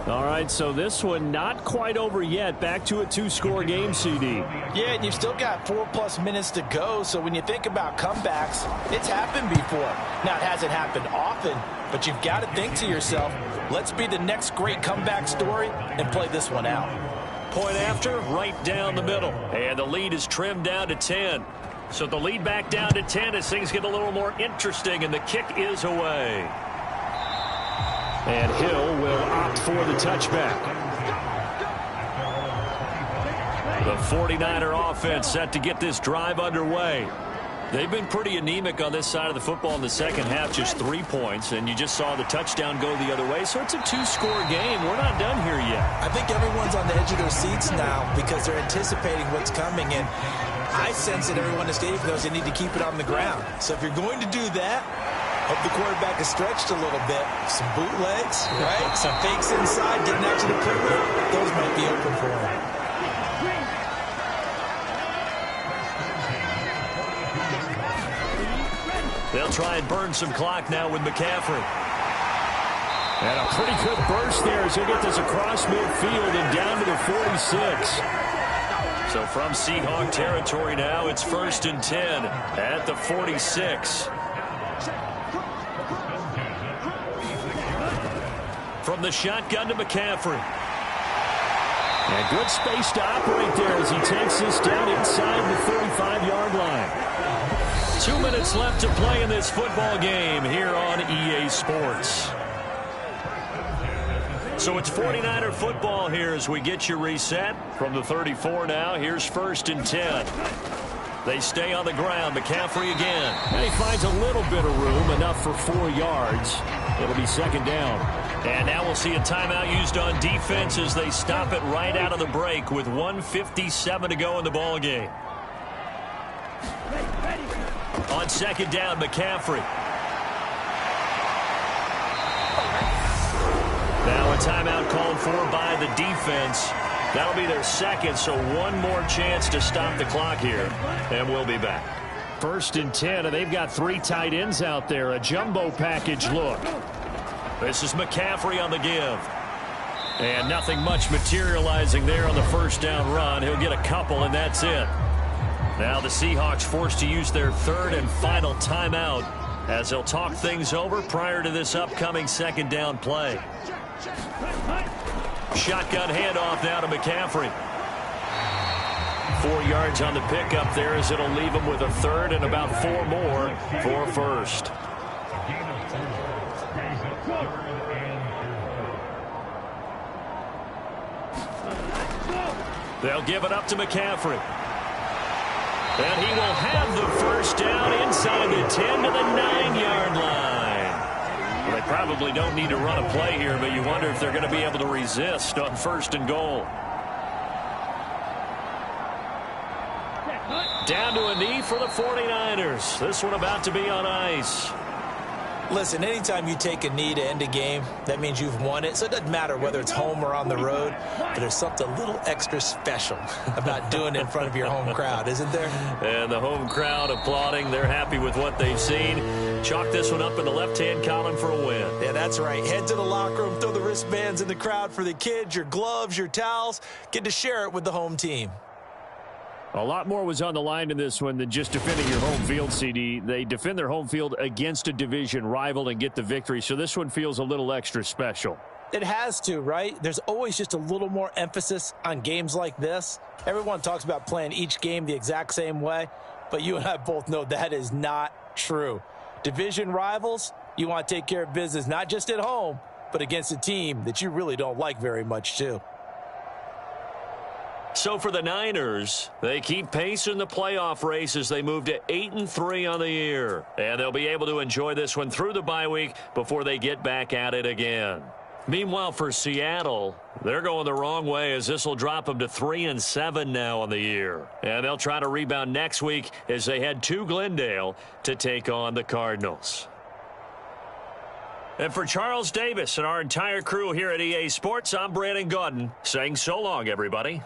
All right, so this one not quite over yet. Back to a 2-score game, CD. Yeah, and you've still got 4+ minutes to go. So when you think about comebacks, it's happened before. Now, it hasn't happened often, but you've got to think to yourself, let's be the next great comeback story and play this one out. Point after, right down the middle. And the lead is trimmed down to 10. So the lead back down to 10 as things get a little more interesting, and the kick is away. And Hill will opt for the touchback. The 49er offense set to get this drive underway. They've been pretty anemic on this side of the football in the second half, just 3 points, and you just saw the touchdown go the other way. So it's a 2-score game. We're not done here yet. I think everyone's on the edge of their seats now because they're anticipating what's coming, and I sense that everyone in the stadium knows they need to keep it on the ground. So if you're going to do that, hope the quarterback is stretched a little bit. Some bootlegs, right? Some fakes inside, getting out to the perimeter. Those might be open for him. They'll try and burn some clock now with McCaffrey. And a pretty good burst there as he'll get this across midfield and down to the 46. So from Seahawk territory now, it's 1st and 10 at the 46. From the shotgun to McCaffrey. And good space to operate there as he takes this down inside the 35-yard line. 2 minutes left to play in this football game here on EA Sports. So it's 49er football here as we get you reset. From the 34 now, here's 1st and 10. They stay on the ground. McCaffrey again. And he finds a little bit of room, enough for 4 yards. It'll be 2nd down. And now we'll see a timeout used on defense as they stop it right out of the break with 1:57 to go in the ball game. On 2nd down, McCaffrey. Now a timeout called for by the defense. That'll be their 2nd, so one more chance to stop the clock here. And we'll be back. 1st and 10, and they've got 3 tight ends out there. A jumbo package look. This is McCaffrey on the give. And nothing much materializing there on the first down run. He'll get a couple, and that's it. Now the Seahawks forced to use their third and final timeout as they'll talk things over prior to this upcoming second down play. Shotgun handoff now to McCaffrey. 4 yards on the pickup there as it'll leave him with a third and about 4 more for first. They'll give it up to McCaffrey. And he will have the first down inside the 10 to the 9-yard line. Well, they probably don't need to run a play here, but you wonder if they're going to be able to resist on first and goal. Down to a knee for the 49ers. This one about to be on ice. Listen, anytime you take a knee to end a game, that means you've won it. So it doesn't matter whether it's home or on the road, but there's something a little extra special about doing it in front of your home crowd, isn't there? And the home crowd applauding. They're happy with what they've seen. Chalk this one up in the left-hand column for a win. Yeah, that's right. Head to the locker room, throw the wristbands in the crowd for the kids, your gloves, your towels. Get to share it with the home team. A lot more was on the line in this one than just defending your home field, CD. They defend their home field against a division rival and get the victory, so this one feels a little extra special. It has to, right? There's always just a little more emphasis on games like this. Everyone talks about playing each game the exact same way, but you and I both know that is not true. Division rivals, you want to take care of business not just at home, but against a team that you really don't like very much, too. So for the Niners, they keep pace in the playoff race as they move to 8-3 on the year. And they'll be able to enjoy this one through the bye week before they get back at it again. Meanwhile, for Seattle, they're going the wrong way as this will drop them to 3-7 now on the year. And they'll try to rebound next week as they head to Glendale to take on the Cardinals. And for Charles Davis and our entire crew here at EA Sports, I'm Brandon Gaudin saying so long, everybody.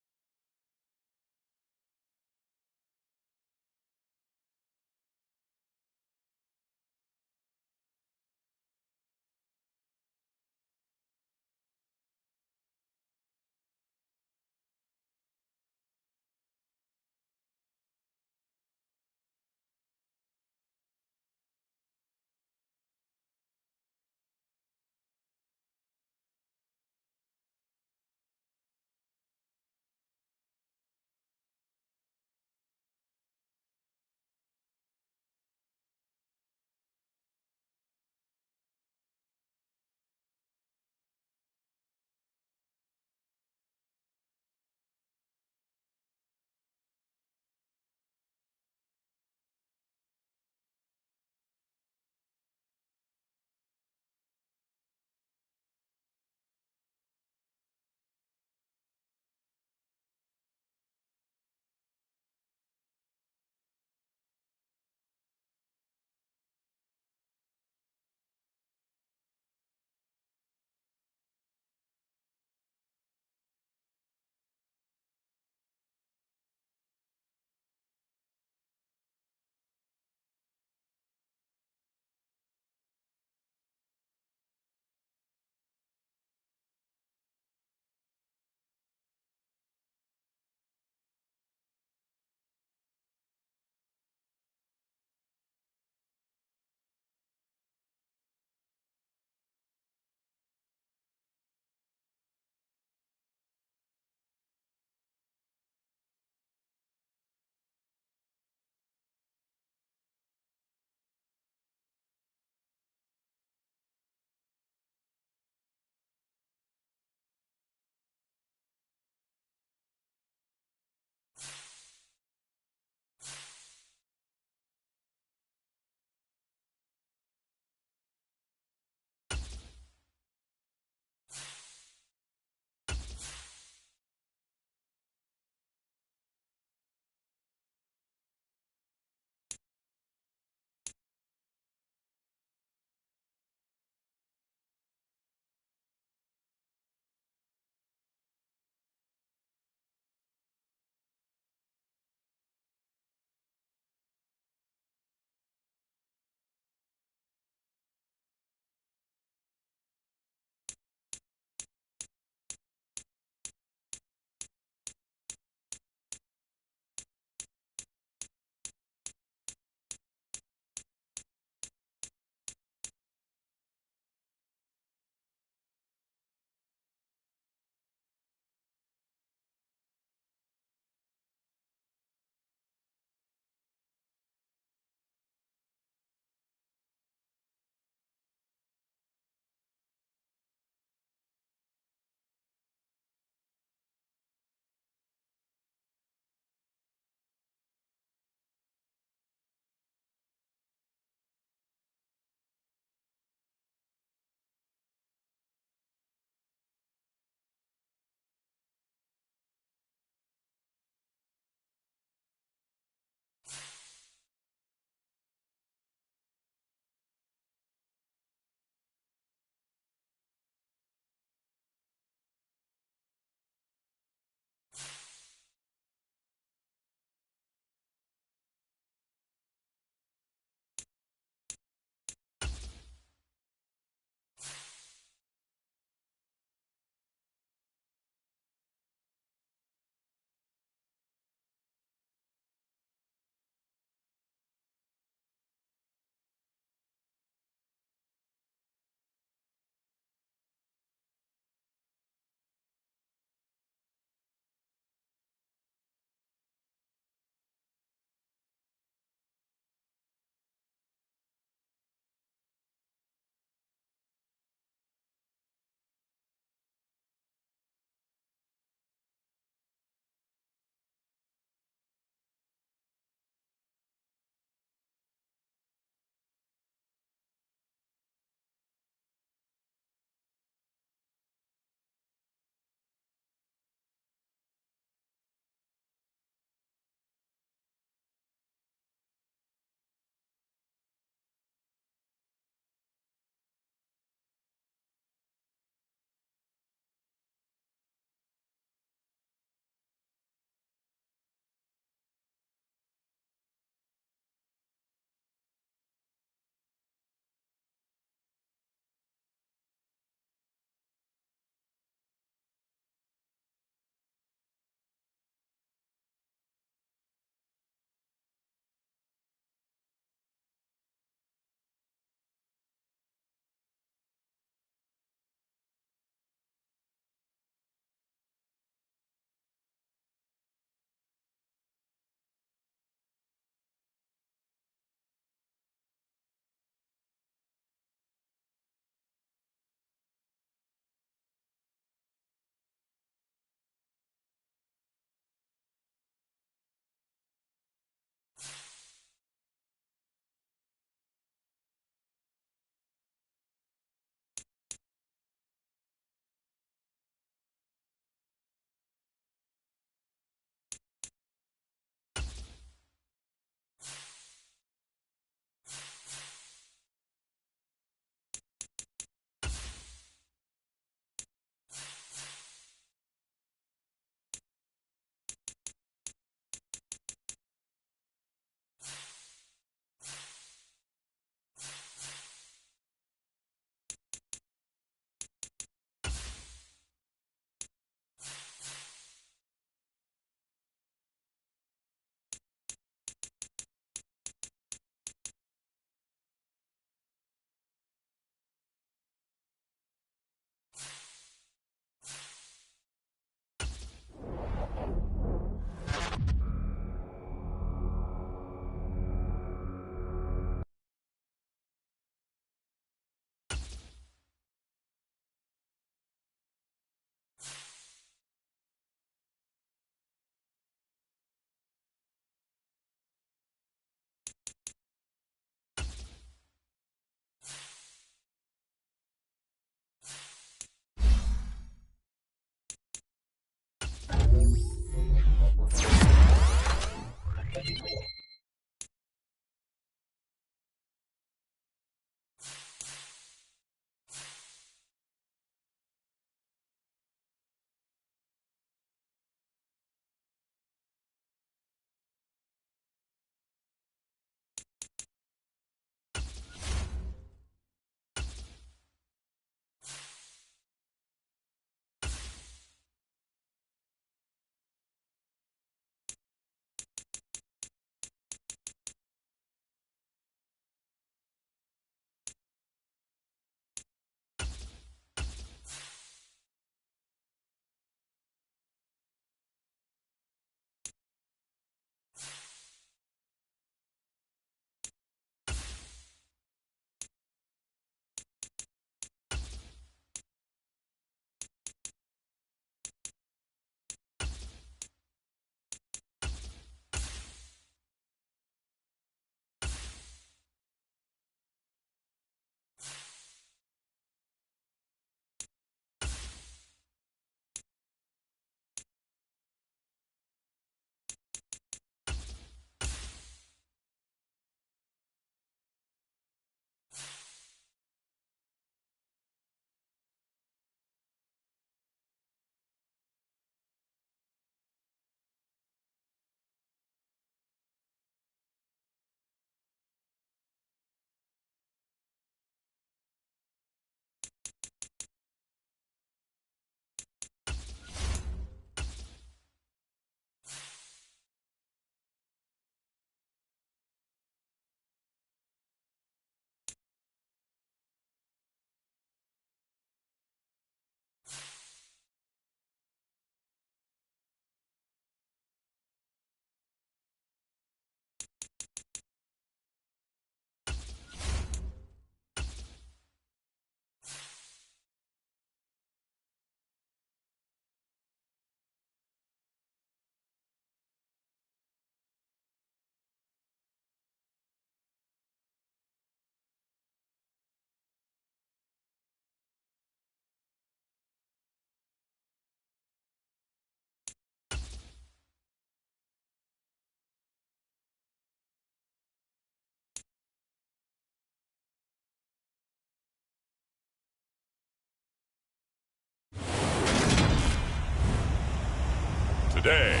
Today.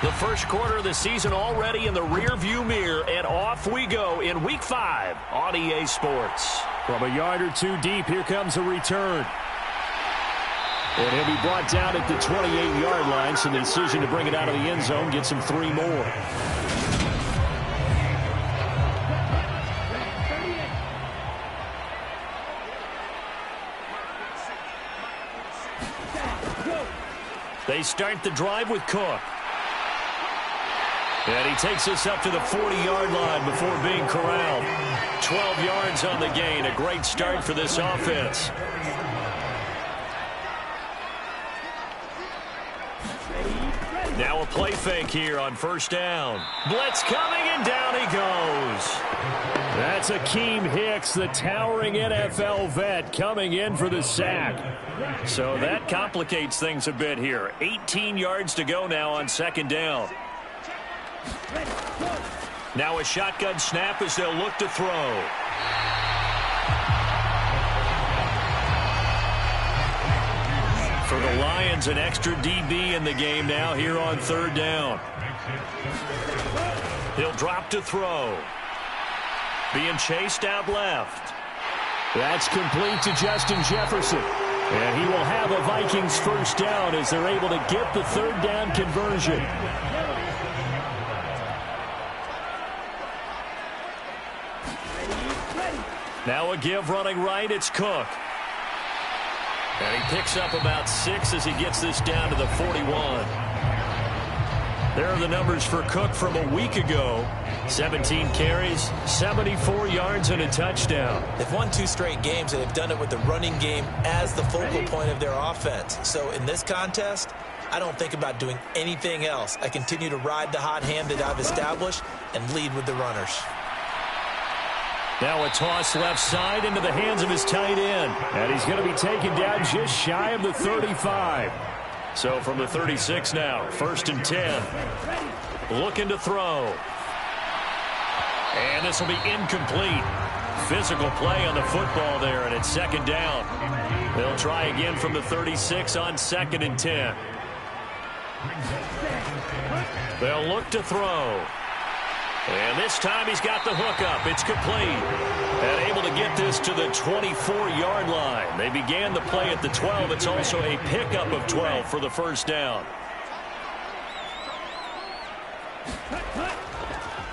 The first quarter of the season already in the rearview mirror, and off we go in Week 5 on EA Sports. From a yard or two deep, here comes a return. And he'll be brought down at the 28-yard line, so the decision to bring it out of the end zone gets him 3 more. They start the drive with Cook. And he takes us up to the 40-yard line before being corralled. 12 yards on the gain. A great start for this offense. Now a play fake here on first down. Blitz coming, and down he goes. That's Akeem Hicks, the towering NFL vet, coming in for the sack. So that complicates things a bit here. 18 yards to go now on second down. Now a shotgun snap as they'll look to throw. For the Lions, an extra DB in the game now here on third down. He'll drop to throw. Being chased out left. That's complete to Justin Jefferson. And he will have a Vikings first down as they're able to get the third down conversion. Now a give running right, it's Cook. And he picks up about 6 as he gets this down to the 41. There are the numbers for Cook from a week ago. 17 carries, 74 yards, and a touchdown. They've won 2 straight games, and they've done it with the running game as the focal point of their offense. So in this contest, I don't think about doing anything else. I continue to ride the hot hand that I've established and lead with the runners. Now a toss left side into the hands of his tight end. And he's going to be taken down just shy of the 35. So from the 36 now, 1st and 10. Looking to throw. And this will be incomplete. Physical play on the football there, and it's 2nd down. They'll try again from the 36 on 2nd and 10. They'll look to throw. And this time he's got the hook up. It's complete. And able to get this to the 24-yard line. They began the play at the 12. It's also a pickup of 12 for the 1st down.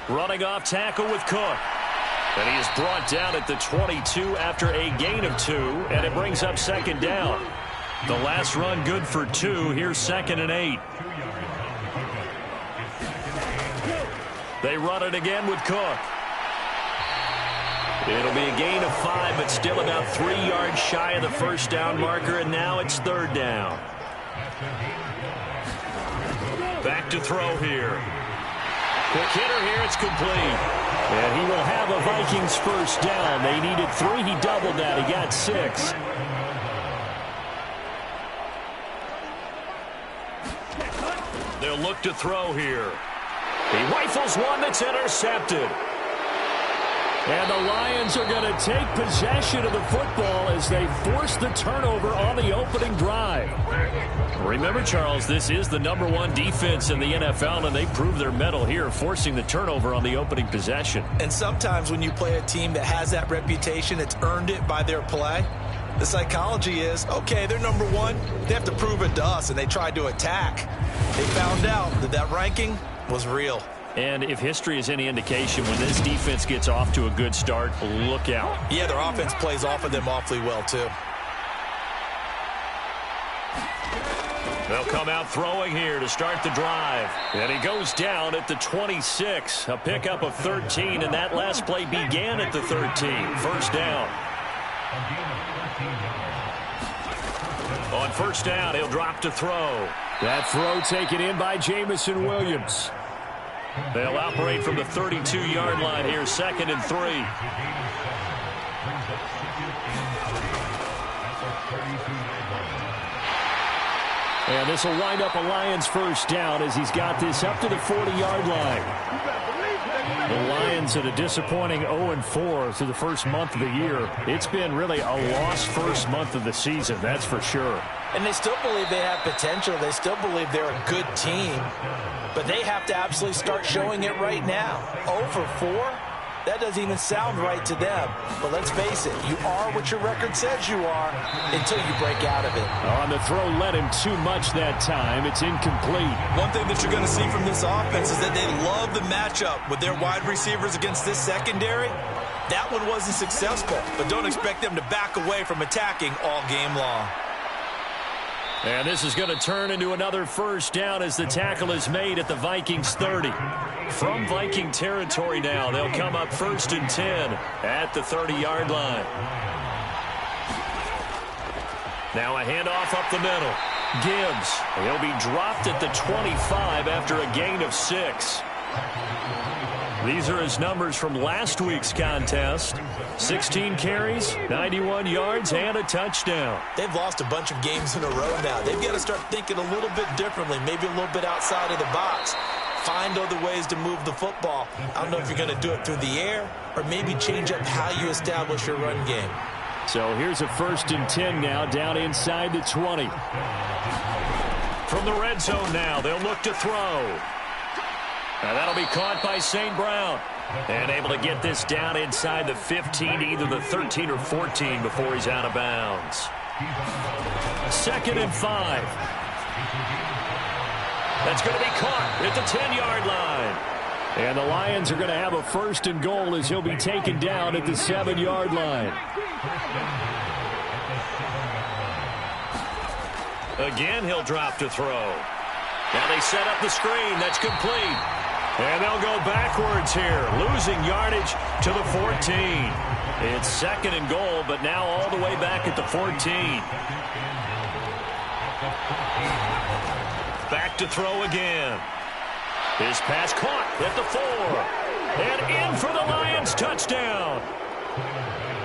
Running off tackle with Cook. And he is brought down at the 22 after a gain of 2. And it brings up 2nd down. The last run good for 2. Here's 2nd and 8. They run it again with Cook. It'll be a gain of 5, but still about 3 yards shy of the 1st down marker, and now it's 3rd down. Back to throw here. Quick hitter here, it's complete. And he will have a Vikings 1st down. They needed 3, he doubled that, he got 6. They'll look to throw here. He rifles one that's intercepted. And the Lions are going to take possession of the football as they force the turnover on the opening drive. Remember, Charles, this is the #1 defense in the NFL, and they prove their mettle here, forcing the turnover on the opening possession. And sometimes when you play a team that has that reputation, it's earned it by their play. The psychology is, okay, they're #1. They have to prove it to us, and they tried to attack. They found out that that ranking was real. And if history is any indication, when this defense gets off to a good start, look out. Yeah, their offense plays off of them awfully well, too. They'll come out throwing here to start the drive. And he goes down at the 26. A pickup of 13, and that last play began at the 13. 1st down. On 1st down, he'll drop to throw. That throw taken in by Jamison Williams. They'll operate from the 32-yard line here, 2nd and 3. And this will wind up a Lions 1st down as he's got this up to the 40-yard line. The Lions at a disappointing 0-4 through the first month of the year. It's been really a lost first month of the season, that's for sure. And they still believe they have potential. They still believe they're a good team. But they have to absolutely start showing it right now. 0-4? That doesn't even sound right to them. But let's face it, you are what your record says you are until you break out of it. On the throw led him too much that time. It's incomplete. One thing that you're going to see from this offense is that they love the matchup with their wide receivers against this secondary. That one wasn't successful, but don't expect them to back away from attacking all game long. And this is going to turn into another 1st down as the tackle is made at the Vikings 30. From Viking territory now, they'll come up 1st and 10 at the 30-yard line. Now a handoff up the middle. Gibbs, he'll be dropped at the 25 after a gain of 6. These are his numbers from last week's contest. 16 carries, 91 yards, and a touchdown. They've lost a bunch of games in a row now. They've got to start thinking a little bit differently, maybe a little bit outside of the box. Find other ways to move the football. I don't know if you're going to do it through the air or maybe change up how you establish your run game. So here's a 1st and 10 now down inside the 20. From the red zone now, they'll look to throw. Now that'll be caught by St. Brown. And able to get this down inside the 15, either the 13 or 14 before he's out of bounds. 2nd and 5. That's going to be caught at the 10-yard line. And the Lions are going to have a 1st and goal as he'll be taken down at the 7-yard line. Again, he'll drop to throw. Now they set up the screen. That's complete. And they'll go backwards here, losing yardage to the 14. It's 2nd and goal, but now all the way back at the 14. Back to throw again. His pass caught at the 4. And in for the Lions touchdown.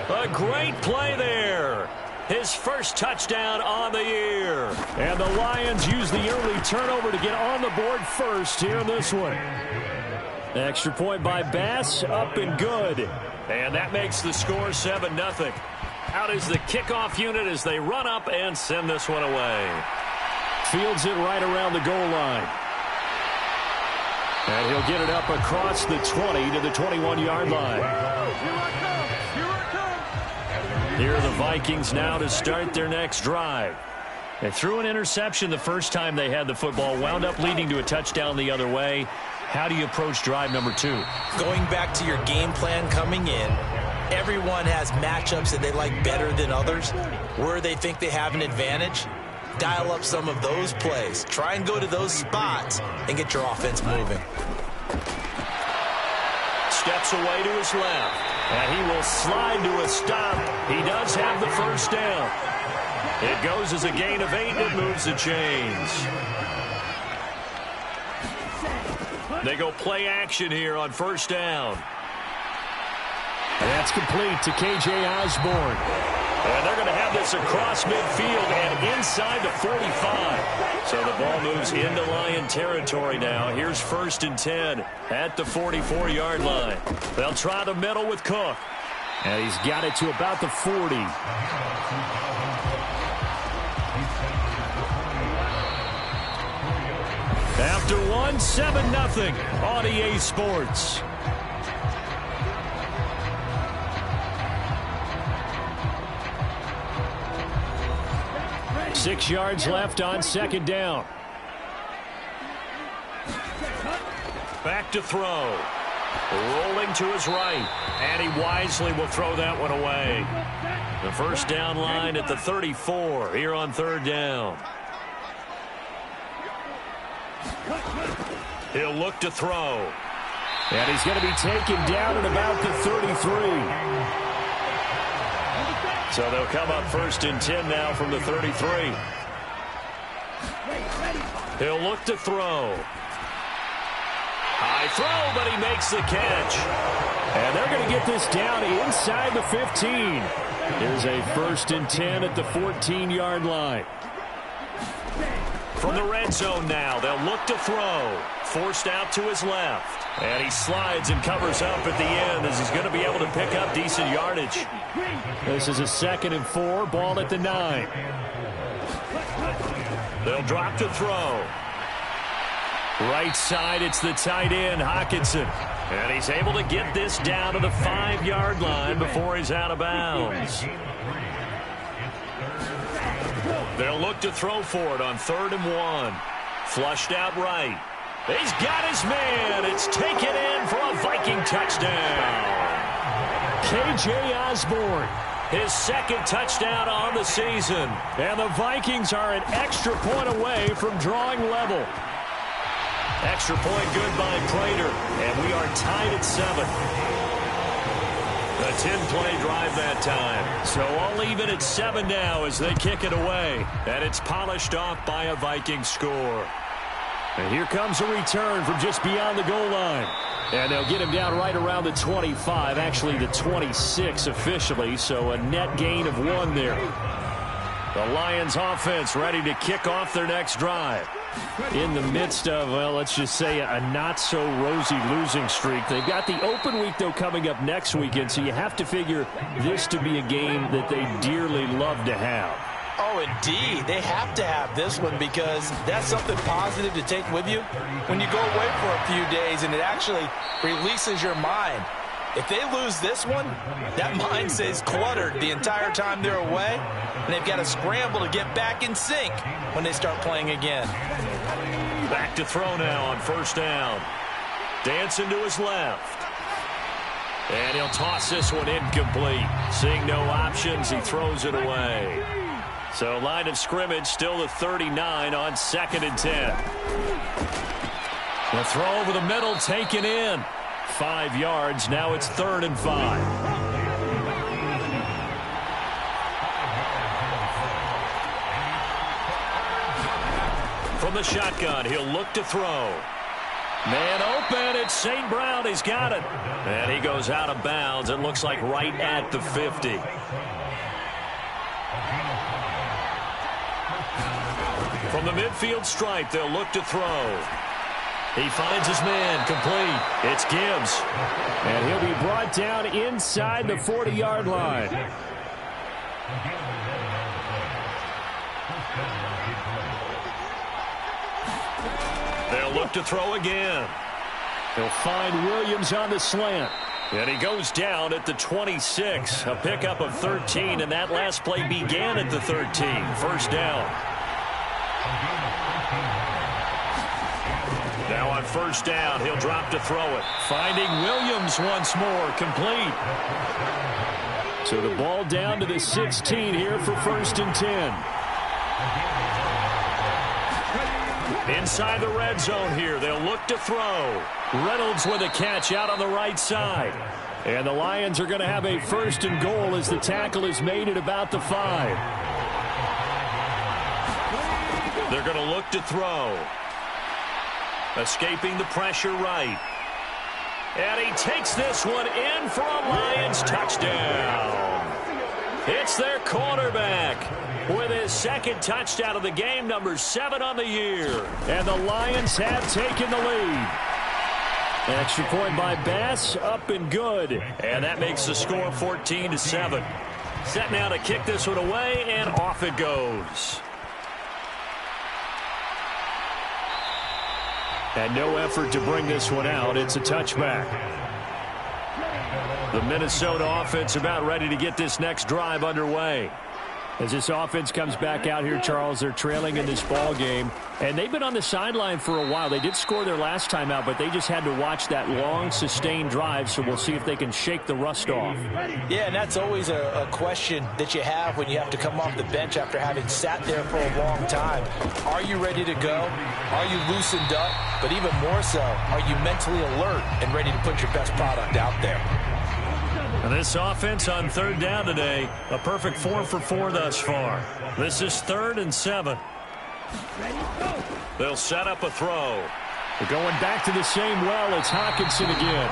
A great play there. His first touchdown on the year. And the Lions use the early turnover to get on the board first here in this one. Extra point by Bass, up and good. And that makes the score 7-0. Out is the kickoff unit as they run up and send this one away. Fields it right around the goal line. And he'll get it up across the 20 to the 21-yard line. Here are the Vikings now to start their next drive. They threw an interception the first time they had the football, wound up leading to a touchdown the other way. How do you approach drive number 2? Going back to your game plan coming in, everyone has matchups that they like better than others, where they think they have an advantage. Dial up some of those plays. Try and go to those spots and get your offense moving. Steps away to his left. And he will slide to a stop. He does have the first down. It goes as a gain of 8 and moves the chains. They go play action here on first down. That's complete to K.J. Osborne. And they're going to have this across midfield and inside the 45. So the ball moves into Lion territory now. Here's 1st and 10 at the 44-yard line. They'll try the middle with Cook. And he's got it to about the 40. After one, 7-0 on EA Sports. Six yards left on second down. Back to throw. Rolling to his right. And he wisely will throw that one away. The first down line at the 34 here on third down. He'll look to throw. And he's going to be taken down at about the 33. So they'll come up 1st and 10 now from the 33. He'll look to throw. High throw, but he makes the catch. And they're going to get this down inside the 15. Here's a 1st and 10 at the 14-yard line. From the red zone now, they'll look to throw. Forced out to his left. And he slides and covers up at the end as he's going to be able to pick up decent yardage. This is a 2nd and 4, ball at the 9. They'll drop to throw. Right side, it's the tight end, Hockenson. And he's able to get this down to the 5-yard line before he's out of bounds. They'll look to throw for it on 3rd and 1. Flushed out right. He's got his man. It's taken in for a Viking touchdown. K.J. Osborne. His 2nd touchdown on the season. And the Vikings are an extra point away from drawing level. Extra point good by Prater. And we are tied at 7. A 10-play drive that time. So all even at 7 now as they kick it away. And it's polished off by a Viking score. And here comes a return from just beyond the goal line. And they'll get him down right around the 25, actually the 26 officially, so a net gain of 1 there. The Lions offense ready to kick off their next drive. In the midst of, well, let's just say a not-so-rosy losing streak. They've got the open week, though, coming up next weekend, so you have to figure this to be a game that they dearly love to have. Oh, indeed. They have to have this one because that's something positive to take with you when you go away for a few days, and it actually releases your mind. If they lose this one, that mind stays cluttered the entire time they're away, and they've got to scramble to get back in sync when they start playing again. Back to throw now on 1st down. Dancing to his left. And he'll toss this one incomplete. Seeing no options, he throws it away. So line of scrimmage still the 39 on 2nd and 10. The throw over the middle taken in. 5 yards. Now it's 3rd and 5. From the shotgun, he'll look to throw. Man open, it's St. Brown. He's got it. And he goes out of bounds. It looks like right at the 50. From the midfield stripe, they'll look to throw. He finds his man, complete. It's Gibbs. And he'll be brought down inside the 40-yard line. They'll look to throw again. He'll find Williams on the slant. And he goes down at the 26. A pickup of 13, and that last play began at the 13. First down. Now on first down, he'll drop to throw it. Finding Williams once more, complete. So the ball down to the 16 here for 1st and 10. Inside the red zone here, they'll look to throw. Reynolds with a catch out on the right side. And the Lions are going to have a 1st and goal as the tackle is made at about the 5. They're going to look to throw. Escaping the pressure right. And he takes this one in for a Lions touchdown. It's their quarterback with his second touchdown of the game, number 7 on the year. And the Lions have taken the lead. An extra point by Bass, up and good. And that makes the score 14-7. Set now to kick this one away, and off it goes. And no effort to bring this one out. It's a touchback. The Minnesota offense about ready to get this next drive underway. As this offense comes back out here, Charles, they're trailing in this ball game. And they've been on the sideline for a while. They did score their last time out, but they just had to watch that long, sustained drive. So we'll see if they can shake the rust off. Yeah, and that's always a question that you have when you have to come off the bench after having sat there for a long time. Are you ready to go? Are you loosened up? But even more so, are you mentally alert and ready to put your best product out there? And this offense on 3rd down today, a perfect 4 for 4 thus far. This is 3rd and 7. They'll set up a throw. They're going back to the same well. It's Hockenson again.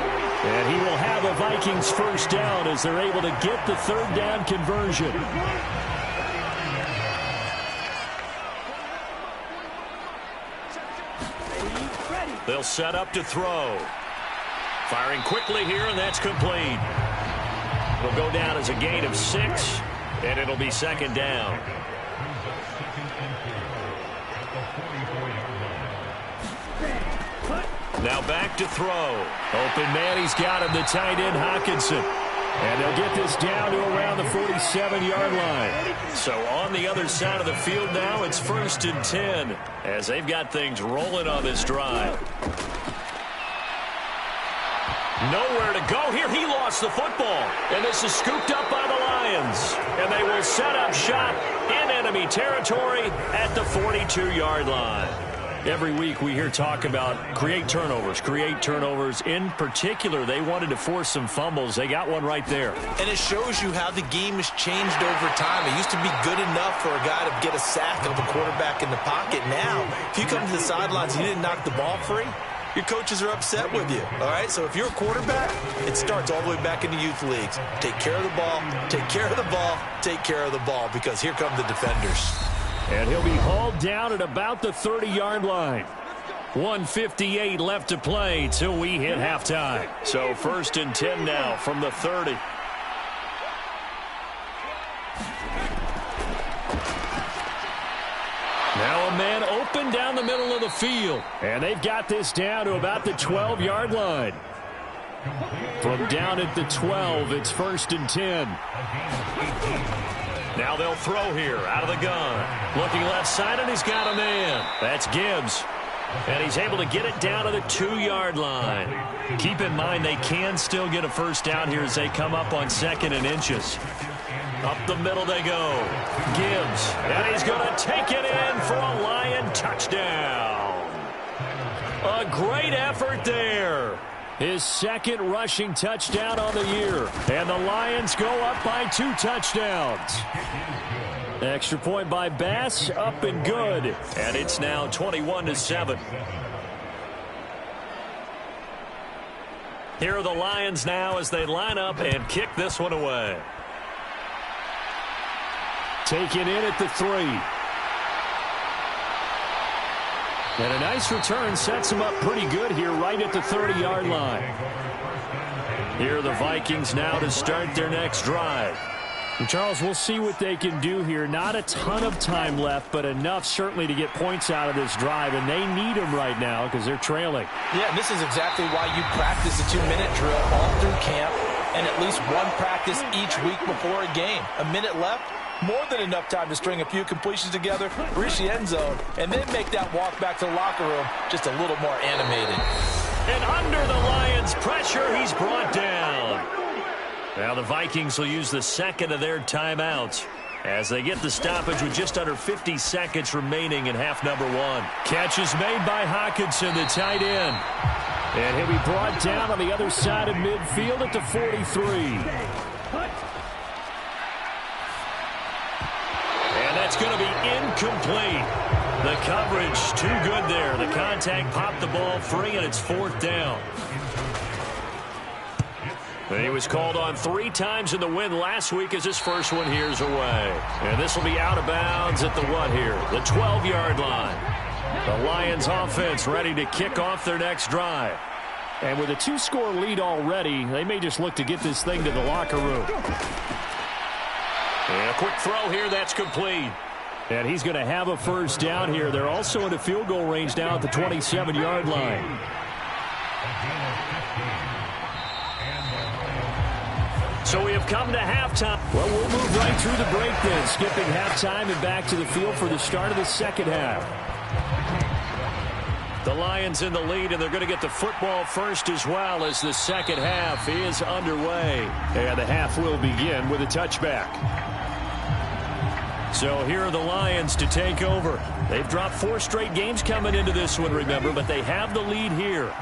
And he will have a Vikings 1st down as they're able to get the 3rd down conversion. They'll set up to throw. Firing quickly here, and that's complete. It'll go down as a gain of 6, and it'll be 2nd down. Now back to throw. Open man, he's got him, the tight end, Hockenson. And they'll get this down to around the 47-yard line. So on the other side of the field now, it's 1st and 10 as they've got things rolling on this drive. Nowhere to go here. He lost the football. And this is scooped up by the Lions. And they will set up shop in enemy territory at the 42-yard line. Every week we hear talk about create turnovers. In particular, they wanted to force some fumbles. They got one right there. And it shows you how the game has changed over time. It used to be good enough for a guy to get a sack of a quarterback in the pocket. Now, if you come to the sidelines and you didn't knock the ball free, your coaches are upset with you, all right? So if you're a quarterback, it starts all the way back in the youth leagues. Take care of the ball, take care of the ball, take care of the ball, because here come the defenders. And he'll be hauled down at about the 30-yard line. 1:58 left to play till we hit halftime. So 1st and 10 now from the 30. Now a man open down the middle of the field. And they've got this down to about the 12-yard line. From down at the 12, it's 1st and 10. Now they'll throw here out of the gun. Looking left side, and he's got a man. That's Gibbs. And he's able to get it down to the 2-yard line. Keep in mind they can still get a 1st down here as they come up on 2nd and inches. Up the middle they go. Gibbs. And he's going to take it in for a Lion touchdown. A great effort there. His 2nd rushing touchdown on the year. And the Lions go up by 2 touchdowns. Extra point by Bass, up and good. And it's now 21-7. Here are the Lions now as they line up and kick this one away. Taken in at the 3. And a nice return sets them up pretty good here right at the 30-yard line. Here are the Vikings now to start their next drive. And Charles, we'll see what they can do here. Not a ton of time left, but enough certainly to get points out of this drive, and they need them right now because they're trailing. Yeah, and this is exactly why you practice the 2-minute drill all through camp and at least one practice each week before a game. A minute left, more than enough time to string a few completions together, reach the end zone, and then make that walk back to the locker room just a little more animated. And under the Lions' pressure, he's brought down. Now the Vikings will use the second of their timeouts as they get the stoppage with just under 50 seconds remaining in half number 1. Catch is made by Hockenson, the tight end. And he'll be brought down on the other side of midfield at the 43. And that's going to be incomplete. The coverage too good there. The contact popped the ball free, and it's 4th down. He was called on 3 times in the win last week as his first one here's away. And this will be out of bounds at the what here? The 12-yard line. The Lions offense ready to kick off their next drive. And with a 2-score lead already, they may just look to get this thing to the locker room. And a quick throw here, that's complete. And he's going to have a first down here. They're also in a field goal range now at the 27-yard line. So we have come to halftime. Well, we'll move right through the break then, skipping halftime and back to the field for the start of the second half. The Lions in the lead, and they're going to get the football first as well as the second half is underway. And the half will begin with a touchback. So here are the Lions to take over. They've dropped 4 straight games coming into this one, remember, but they have the lead here.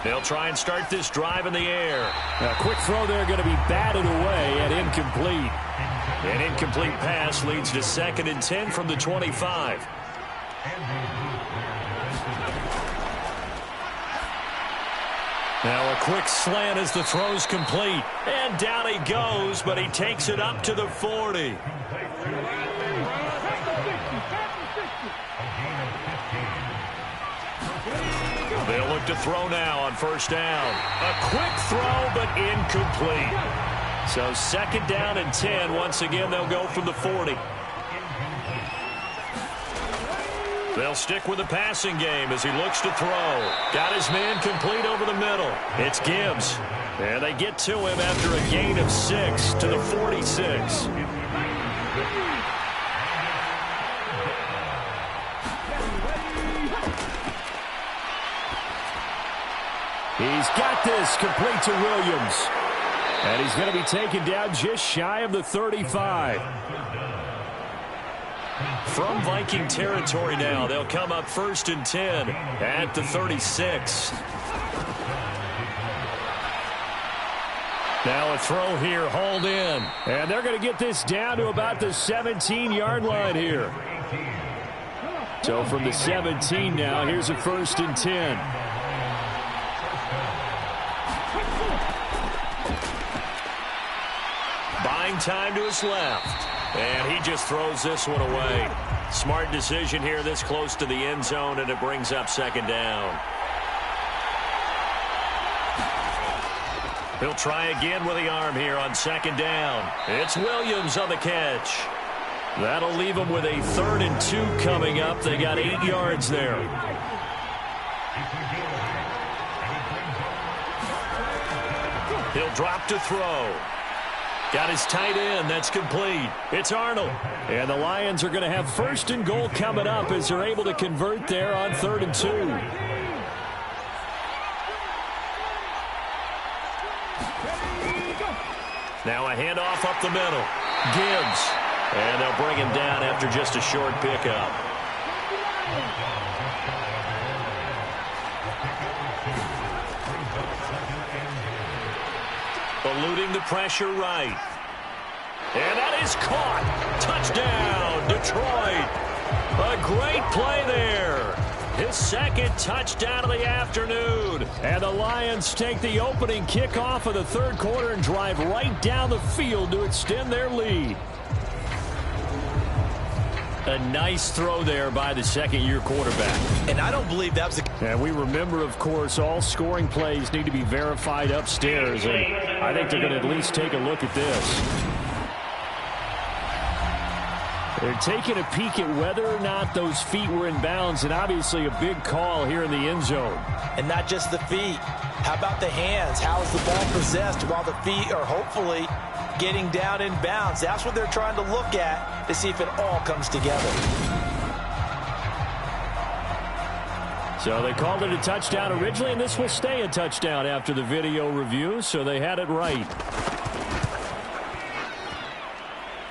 They'll try and start this drive in the air. A quick throw there going to be batted away and incomplete. An incomplete pass leads to 2nd and 10 from the 25. Now a quick slant as the throw's complete. And down he goes, but he takes it up to the 40. They'll look to throw now on first down. A quick throw, but incomplete. So 2nd down and 10. Once again, they'll go from the 40. They'll stick with the passing game as he looks to throw. Got his man complete over the middle. It's Gibbs. And they get to him after a gain of 6 to the 46. He's got this complete to Williams. And he's going to be taken down just shy of the 35. From Viking territory now, they'll come up 1st and 10 at the 36. Now a throw here, hauled in. And they're going to get this down to about the 17-yard line here. So from the 17 now, here's a 1st and 10. Buying time to his left. And he just throws this one away. Smart decision here this close to the end zone, and it brings up 2nd down. He'll try again with the arm here on 2nd down. It's Williams on the catch. That'll leave him with a 3rd and 2 coming up. They got 8 yards there. He'll drop to throw. Got his tight end. That's complete. It's Arnold. And the Lions are going to have 1st and goal coming up as they're able to convert there on 3rd and 2. Now a handoff up the middle. Gibbs. And they'll bring him down after just a short pickup. eluding the pressure right. And that is caught. Touchdown, Detroit. A great play there. His second touchdown of the afternoon. And the Lions take the opening kickoff of the third quarter and drive right down the field to extend their lead. A nice throw there by the second-year quarterback. And I don't believe that was And we remember, of course, all scoring plays need to be verified upstairs. And I think they're going to at least take a look at this. They're taking a peek at whether or not those feet were in bounds, and obviously a big call here in the end zone. And not just the feet. How about the hands? How is the ball possessed while the feet are hopefully getting down in bounds? That's what they're trying to look at to see if it all comes together. So they called it a touchdown originally, and this will stay a touchdown after the video review, so they had it right.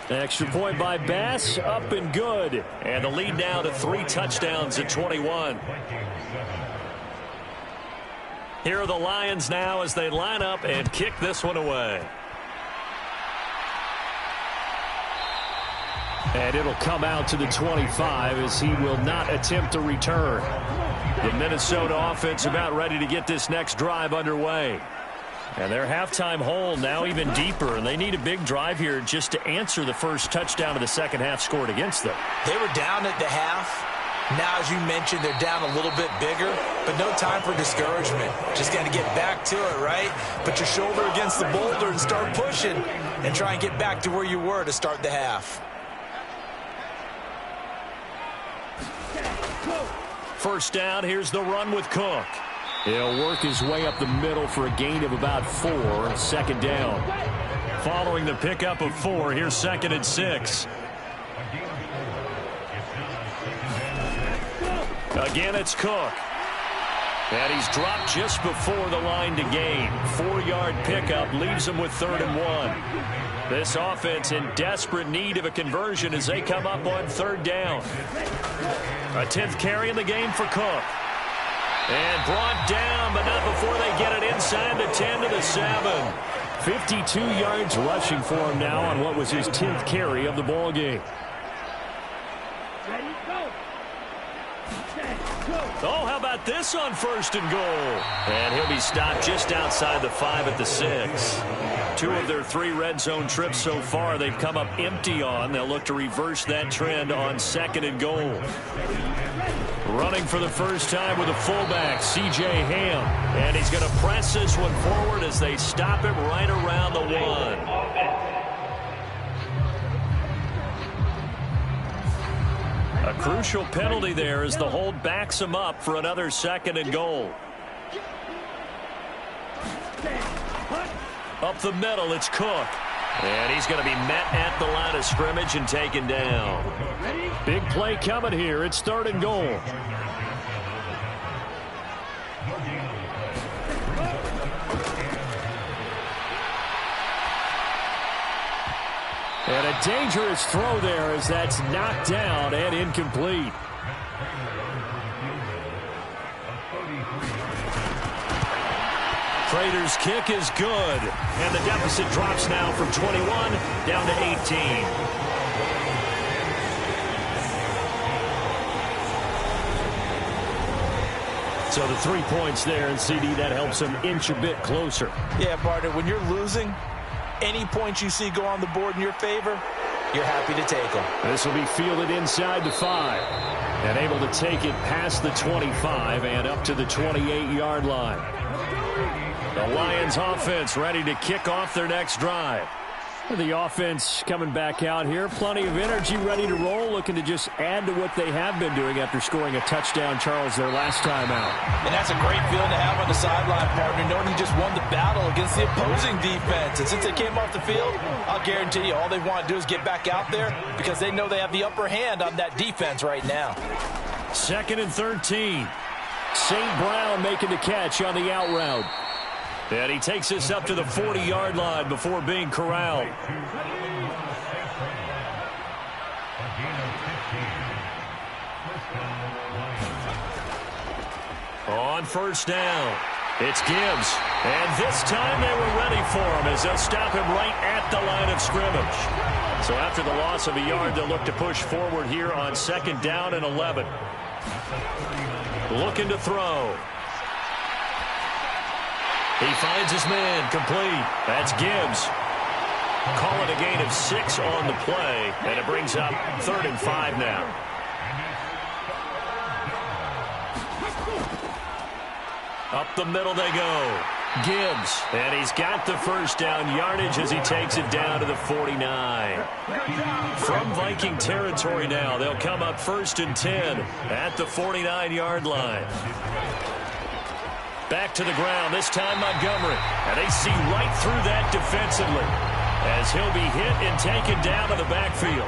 Extra point by Bass, up and good. And the lead now to 3 touchdowns at 21. Here are the Lions now as they line up and kick this one away. And it'll come out to the 25 as he will not attempt to return. The Minnesota offense about ready to get this next drive underway. And their halftime hole now even deeper, and they need a big drive here just to answer the first touchdown of the second half scored against them. They were down at the half. Now, as you mentioned, they're down a little bit bigger, but no time for discouragement. Just got to get back to it, right? Put your shoulder against the boulder and start pushing and try and get back to where you were to start the half. First down, here's the run with Cook. He'll work his way up the middle for a gain of about 4, second down. Following the pickup of 4, here's 2nd and 6. Again, it's Cook. And he's dropped just before the line to gain. 4-yard pickup leaves him with 3rd and 1. This offense in desperate need of a conversion as they come up on 3rd down. A 10th carry in the game for Cook. And brought down, but not before they get it inside the 10 to the 7. 52 yards rushing for him now on what was his 10th carry of the ball game. Oh, how about this on 1st and goal? And he'll be stopped just outside the 5 at the 6. 2 of their 3 red zone trips so far they've come up empty on. They'll look to reverse that trend on 2nd and goal. Running for the first time with a fullback, C.J. Ham. And he's going to press this one forward as they stop him right around the 1. A crucial penalty there as the hold backs him up for another 2nd and goal. Up the middle, it's Cook. And he's going to be met at the line of scrimmage and taken down. Big play coming here. It's 3rd and goal. And a dangerous throw there as that's knocked down and incomplete. Prater's kick is good. And the deficit drops now from 21 down to 18. So the 3 points there, and CD, that helps them inch a bit closer. Yeah, partner, when you're losing, any points you see go on the board in your favor, you're happy to take them. This will be fielded inside the 5. And able to take it past the 25 and up to the 28-yard line. The Lions offense ready to kick off their next drive. The offense coming back out here. Plenty of energy, ready to roll, looking to just add to what they have been doing after scoring a touchdown, Charles, their last time out. And that's a great feeling to have on the sideline, partner, knowing you just won the battle against the opposing defense. And since they came off the field, I'll guarantee you all they want to do is get back out there because they know they have the upper hand on that defense right now. 2nd and 13. St. Brown making the catch on the out route. And he takes us up to the 40-yard line before being corralled. On 1st down. It's Gibbs. And this time they were ready for him as they'll stop him right at the line of scrimmage. So after the loss of a yard, they'll look to push forward here on 2nd down and 11. Looking to throw. He finds his man complete. That's Gibbs. Call it a gain of 6 on the play, and it brings up 3rd and 5 now. Up the middle they go. Gibbs, and he's got the first down yardage as he takes it down to the 49. From Viking territory now, they'll come up 1st and 10 at the 49-yard line. Back to the ground, this time Montgomery. And they see right through that defensively as he'll be hit and taken down to the backfield.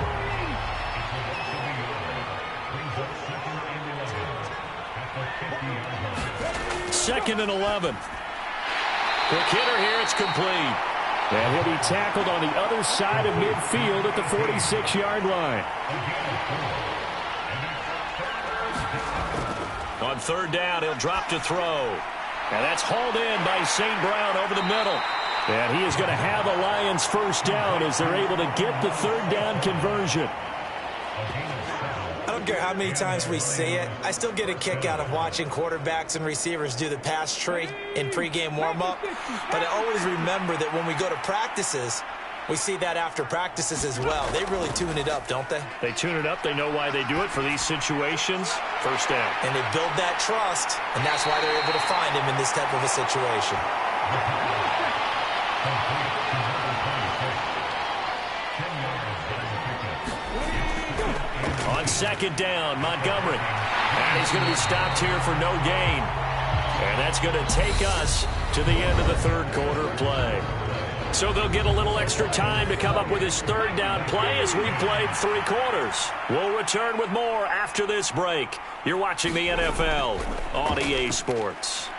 Second and 11. Quick hitter here, it's complete. And he'll be tackled on the other side of midfield at the 46-yard line. On 3rd down, he'll drop to throw. And that's hauled in by St. Brown over the middle. And he is going to have the Lions first down as they're able to get the 3rd down conversion. I don't care how many times we see it. I still get a kick out of watching quarterbacks and receivers do the pass tree in pregame warm-up. But I always remember that when we go to practices, we see that after practices as well. They really tune it up, don't they? They tune it up. They know why they do it for these situations. First down. And they build that trust, and that's why they're able to find him in this type of a situation. On 2nd down, Montgomery. And he's going to be stopped here for no gain. And that's going to take us to the end of the 3rd quarter play. So they'll get a little extra time to come up with his 3rd down play as we've played 3 quarters. We'll return with more after this break. You're watching the NFL on EA Sports.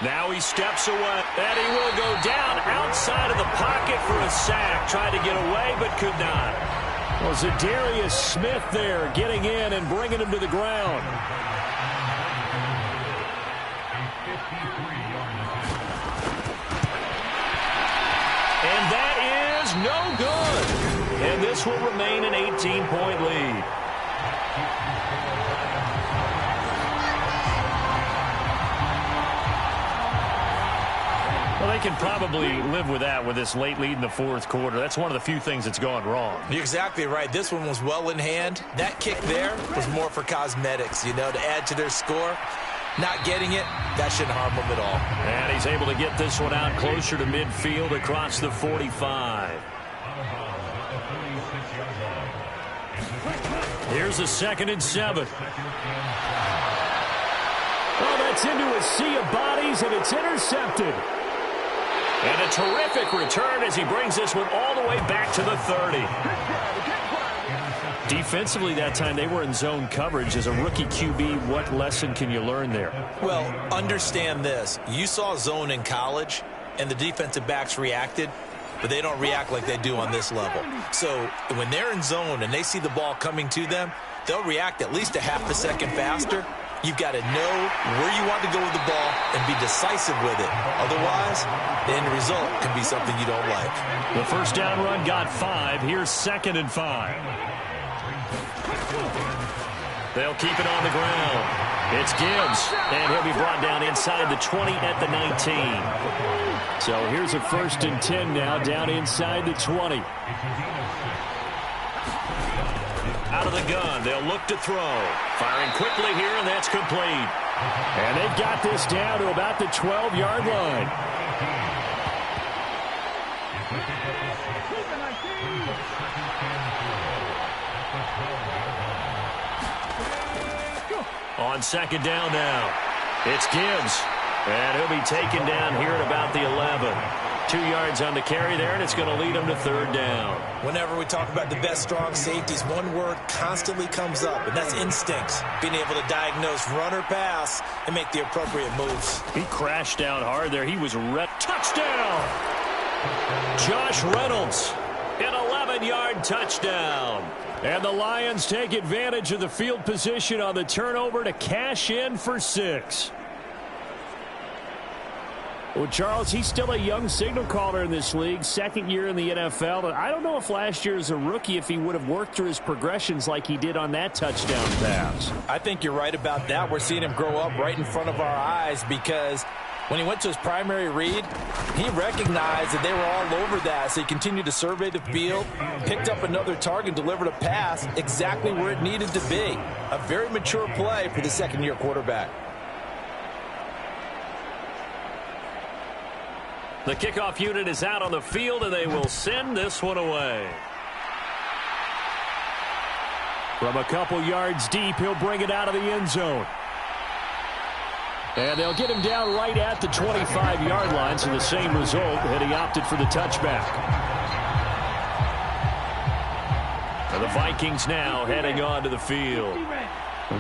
Now he steps away, and he will go down outside of the pocket for a sack. Tried to get away, but could not. Well, Zadarius Smith there getting in and bringing him to the ground. And that is no good. And this will remain an 18-point lead. Well, they can probably live with that with this late lead in the 4th quarter. That's one of the few things that's gone wrong. You're exactly right. This one was well in hand. That kick there was more for cosmetics, you know, to add to their score. Not getting it, that shouldn't harm them at all. And he's able to get this one out closer to midfield across the 45. Here's a 2nd and 7. Oh, that's into a sea of bodies, and it's intercepted. And a terrific return as he brings this one all the way back to the 30. Defensively that time, they were in zone coverage. As a rookie QB, what lesson can you learn there? Well, understand this. You saw zone in college, and the defensive backs reacted, but they don't react like they do on this level. So when they're in zone and they see the ball coming to them, they'll react at least a half a second faster. You've got to know where you want to go with the ball and be decisive with it. Otherwise, the end result can be something you don't like. The first down run got 5. Here's 2nd and 5. They'll keep it on the ground. It's Gibbs, and he'll be brought down inside the 20 at the 19. So here's a 1st and 10 now, down inside the 20. Out of the gun, they'll look to throw. Firing quickly here, and that's complete. And they've got this down to about the 12-yard line. On 2nd down now, it's Gibbs. And he'll be taken down here at about the 11. 2 yards on the carry there, and it's going to lead him to 3rd down. Whenever we talk about the best strong safeties, one word constantly comes up, and that's instincts. Being able to diagnose run or pass and make the appropriate moves. He crashed down hard there. He was touchdown! Josh Reynolds, an 11-yard touchdown. And the Lions take advantage of the field position on the turnover to cash in for 6. Well, Charles, he's still a young signal caller in this league, second year in the NFL. And I don't know if last year as a rookie, if he would have worked through his progressions like he did on that touchdown pass. I think you're right about that. We're seeing him grow up right in front of our eyes because when he went to his primary read, he recognized that they were all over that. So he continued to survey the field, picked up another target, delivered a pass exactly where it needed to be. A very mature play for the second-year quarterback. The kickoff unit is out on the field, and they will send this one away. From a couple yards deep, he'll bring it out of the end zone. And they'll get him down right at the 25-yard line, so the same result, and he opted for the touchback. And the Vikings now heading onto the field.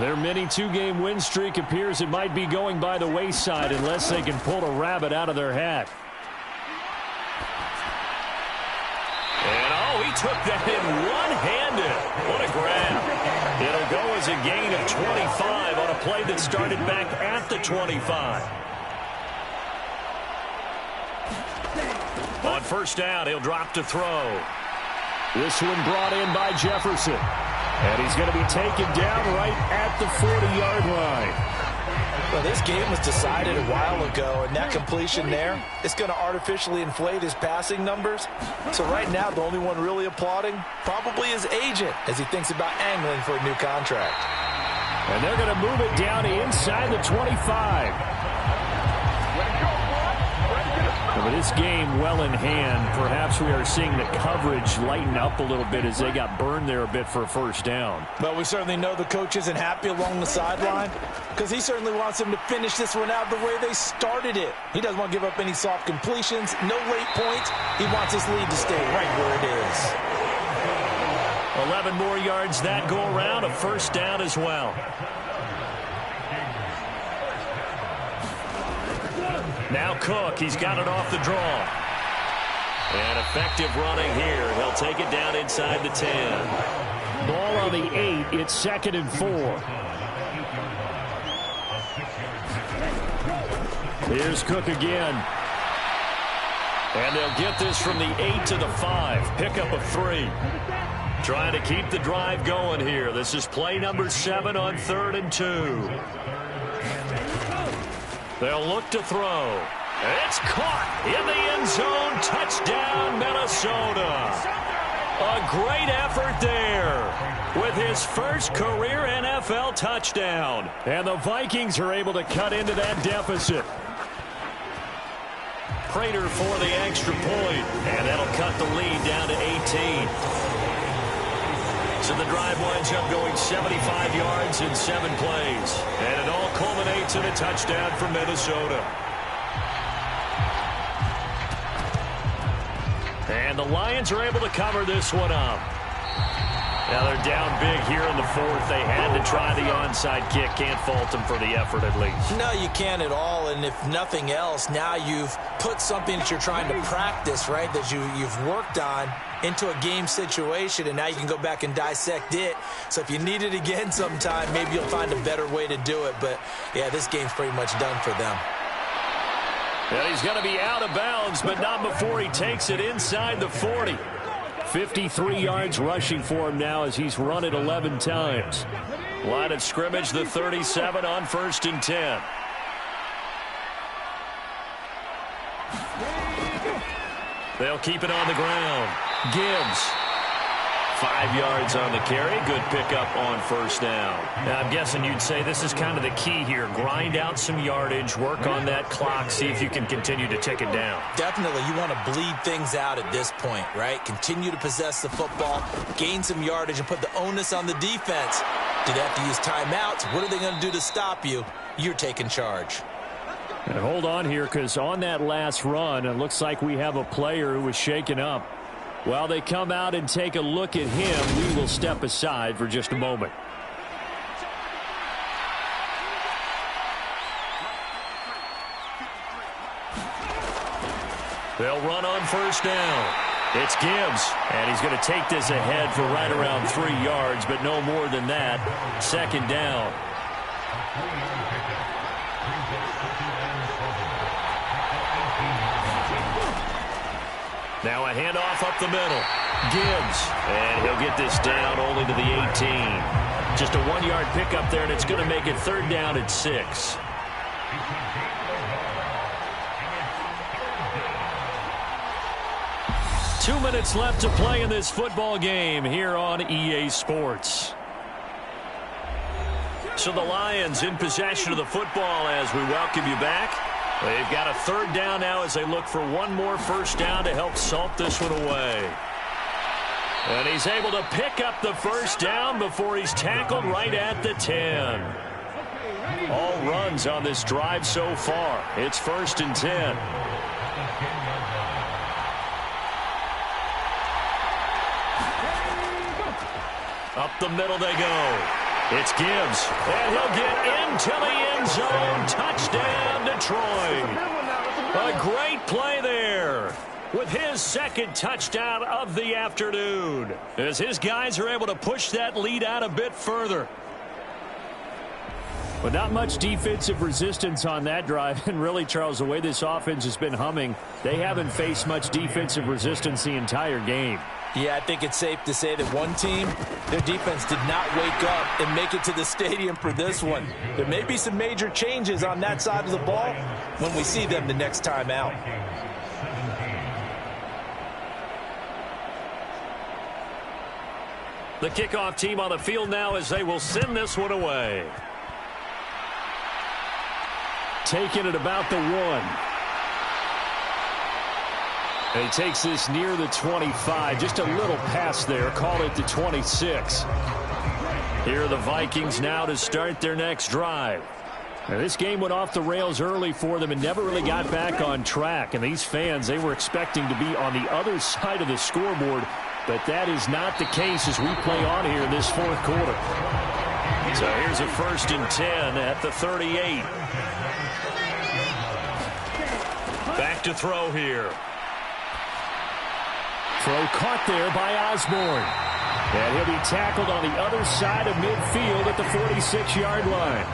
Their mini two-game win streak appears it might be going by the wayside unless they can pull a rabbit out of their hat. And, oh, he took that in one-handed. What a grab. It'll go as a gain of 25 on a play that started back at the 25. On first down, he'll drop to throw. This one brought in by Jefferson. And he's going to be taken down right at the 40-yard line. Well, this game was decided a while ago, and that completion there is going to artificially inflate his passing numbers. So right now, the only one really applauding probably his agent as he thinks about angling for a new contract. And they're going to move it down inside the 25. With this game well in hand, perhaps we are seeing the coverage lighten up a little bit as they got burned there a bit for a first down. Well, we certainly know the coach isn't happy along the sideline because he certainly wants them to finish this one out the way they started it. He doesn't want to give up any soft completions, no late points. He wants his lead to stay right where it is. 11 more yards that go around, a first down as well. Now Cook, he's got it off the draw. And effective running here. He'll take it down inside the 10. Ball on the 8. It's 2nd and 4. Here's Cook again. And they'll get this from the 8 to the 5. Pickup of 3. Trying to keep the drive going here. This is play number 7 on 3rd and 2. They'll look to throw. It's caught in the end zone. Touchdown, Minnesota. A great effort there with his first career NFL touchdown. And the Vikings are able to cut into that deficit. Prater for the extra point, and that'll cut the lead down to 18. So the drive winds up going 75 yards in 7 plays. And it all culminates in a touchdown for Minnesota. And the Lions are able to cover this one up. Now they're down big here in the 4th. They had to try the onside kick. Can't fault them for the effort at least. No, you can't at all. And if nothing else, now you've put something that you're trying to practice, right, that you've worked on into a game situation, and now you can go back and dissect it. So if you need it again sometime, maybe you'll find a better way to do it. But, yeah, this game's pretty much done for them. And he's going to be out of bounds, but not before he takes it inside the 40. 53 yards rushing for him now as he's run it 11 times. Line of scrimmage, the 37 on 1st and 10. They'll keep it on the ground. Gibbs. 5 yards on the carry. Good pickup on first down. Now, I'm guessing you'd say this is kind of the key here. Grind out some yardage, work on that clock, see if you can continue to tick it down. Definitely. You want to bleed things out at this point, right? Continue to possess the football, gain some yardage, and put the onus on the defense. Do they have to use timeouts? What are they going to do to stop you? You're taking charge. And hold on here, because on that last run, it looks like we have a player who was shaken up. While they come out and take a look at him, we will step aside for just a moment. They'll run on first down. It's Gibbs, and he's going to take this ahead for right around 3 yards, but no more than that. Second down. Now a handoff up the middle. Gibbs, and he'll get this down only to the 18. Just a 1-yard pickup there, and it's going to make it third down at 6. Two minutes left to play in this football game here on EA Sports. So the Lions in possession of the football as we welcome you back. They've got a third down now as they look for one more first down to help salt this one away. And he's able to pick up the first down before he's tackled right at the 10. All runs on this drive so far. It's 1st and 10. Up the middle they go. It's Gibbs, and he'll get into the end zone. Touchdown, Detroit. A great play there with his second touchdown of the afternoon, as his guys are able to push that lead out a bit further. But not much defensive resistance on that drive. And really, Charles, the way this offense has been humming, they haven't faced much defensive resistance the entire game. Yeah, I think it's safe to say that one team, their defense did not wake up and make it to the stadium for this one. There may be some major changes on that side of the ball when we see them the next time out. The kickoff team on the field now as they will send this one away. Taking it about the 1. And he takes this near the 25. Just a little pass there. Call it the 26. Here are the Vikings now to start their next drive. Now, this game went off the rails early for them and never really got back on track. And these fans, they were expecting to be on the other side of the scoreboard. But that is not the case as we play on here in this fourth quarter. So here's a 1st and 10 at the 38. Back to throw here. Throw caught there by Osborne. And he'll be tackled on the other side of midfield at the 46-yard line.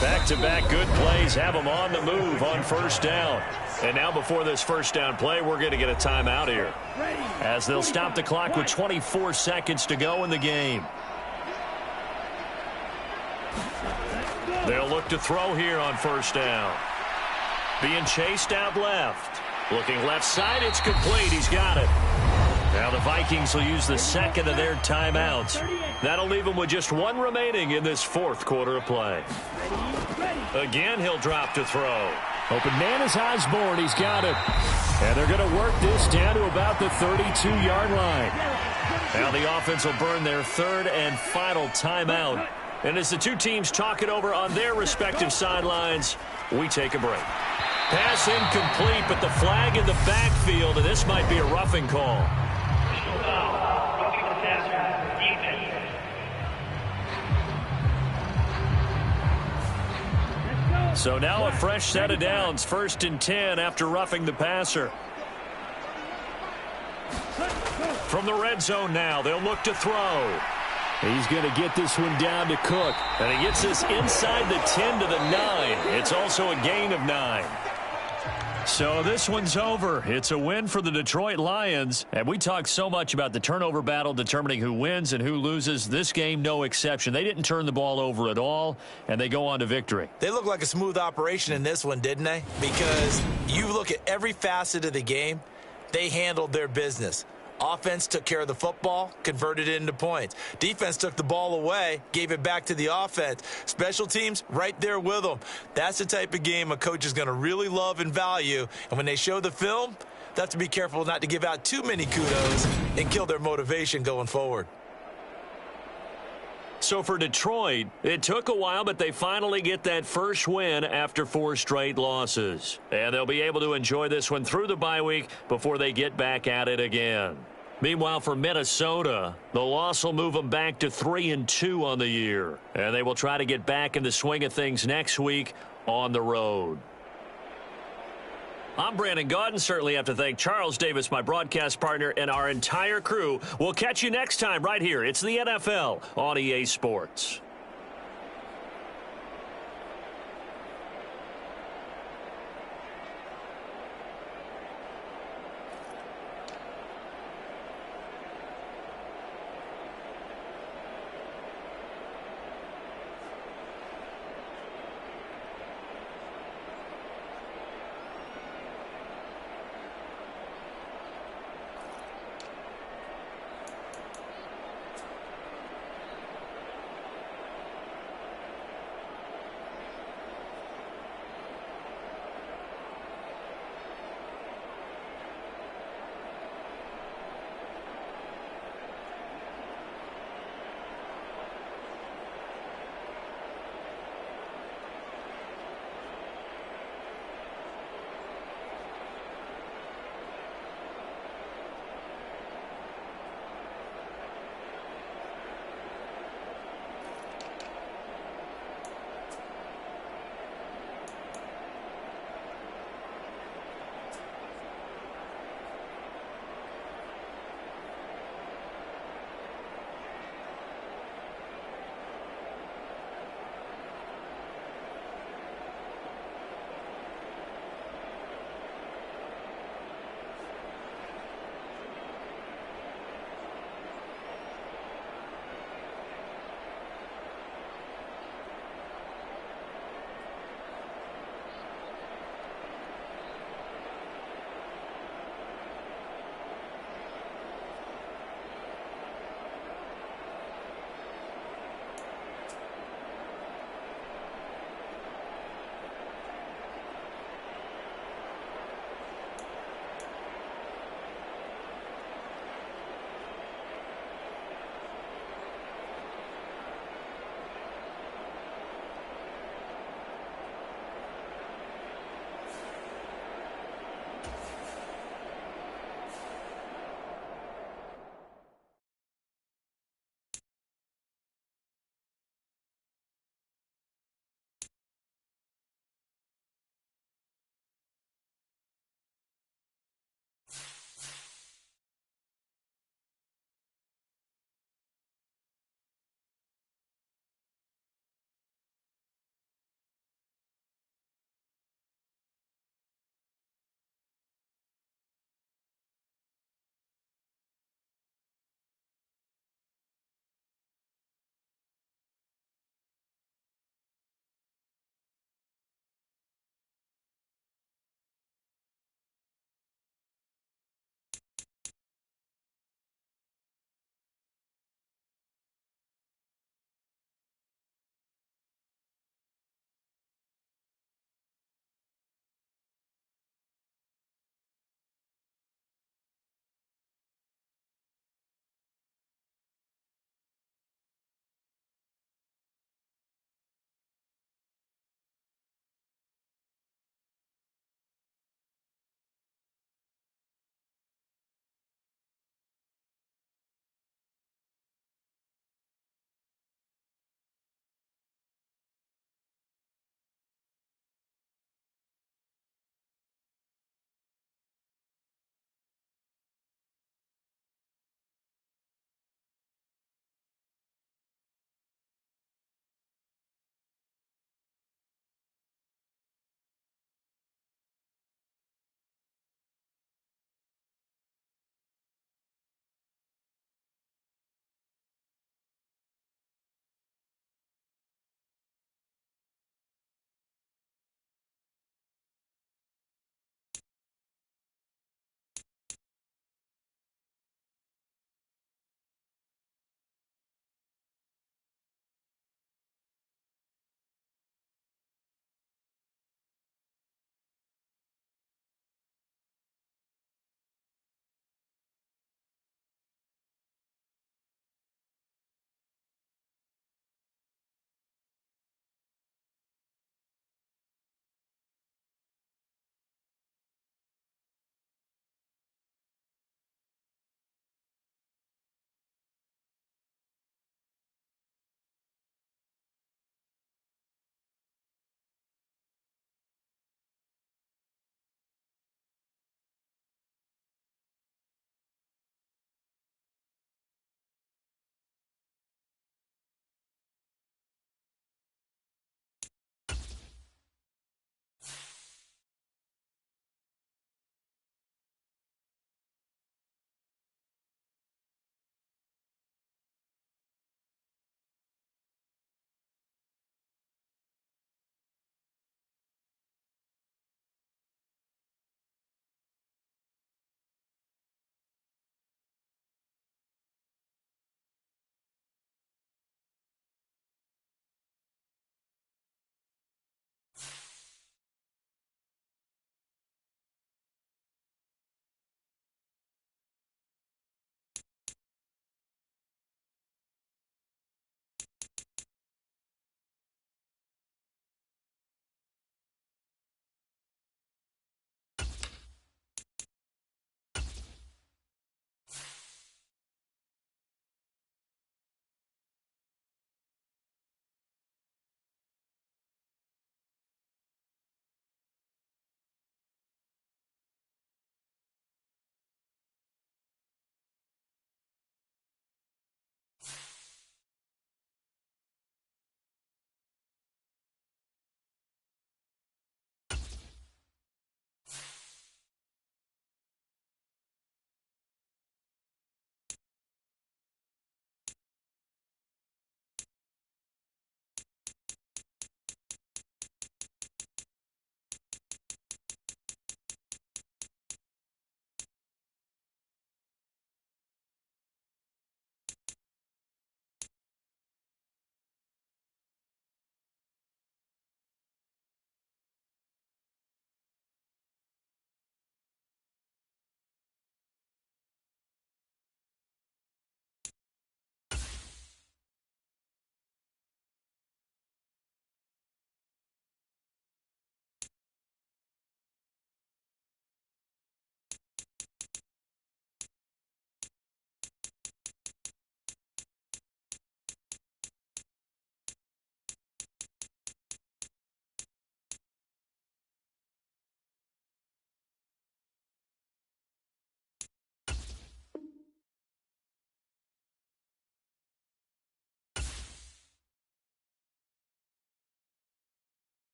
Back-to-back good plays have them on the move on first down. And now before this first down play, we're going to get a timeout here, as they'll stop the clock with 24 seconds to go in the game. They'll look to throw here on first down. Being chased out left. Looking left side, it's complete. He's got it. Now the Vikings will use the second of their timeouts. That'll leave them with just one remaining in this fourth quarter of play. Again, he'll drop to throw. Open man is Osborne. He's got it. And they're going to work this down to about the 32-yard line. Now the offense will burn their third and final timeout. And as the two teams talk it over on their respective sidelines, we take a break. Pass incomplete, but the flag in the backfield, and this might be a roughing call. So now a fresh set of downs, 1st and 10 after roughing the passer. From the red zone now, they'll look to throw. He's going to get this one down to Cook. And he gets this inside the 10 to the 9. It's also a gain of 9. So this one's over. It's a win for the Detroit Lions. And we talked so much about the turnover battle determining who wins and who loses. This game, no exception. They didn't turn the ball over at all, and they go on to victory. They look like a smooth operation in this one, didn't they? Because you look at every facet of the game, they handled their business. Offense took care of the football, converted it into points. Defense took the ball away, gave it back to the offense. Special teams, right there with them. That's the type of game a coach is going to really love and value. And when they show the film, they have to be careful not to give out too many kudos and kill their motivation going forward. So for Detroit, it took a while, but they finally get that first win after 4 straight losses. And they'll be able to enjoy this one through the bye week before they get back at it again. Meanwhile, for Minnesota, the loss will move them back to 3-2 on the year. And they will try to get back in the swing of things next week on the road. I'm Brandon Gaudin. Certainly have to thank Charles Davis, my broadcast partner, and our entire crew. We'll catch you next time right here. It's the NFL on EA Sports.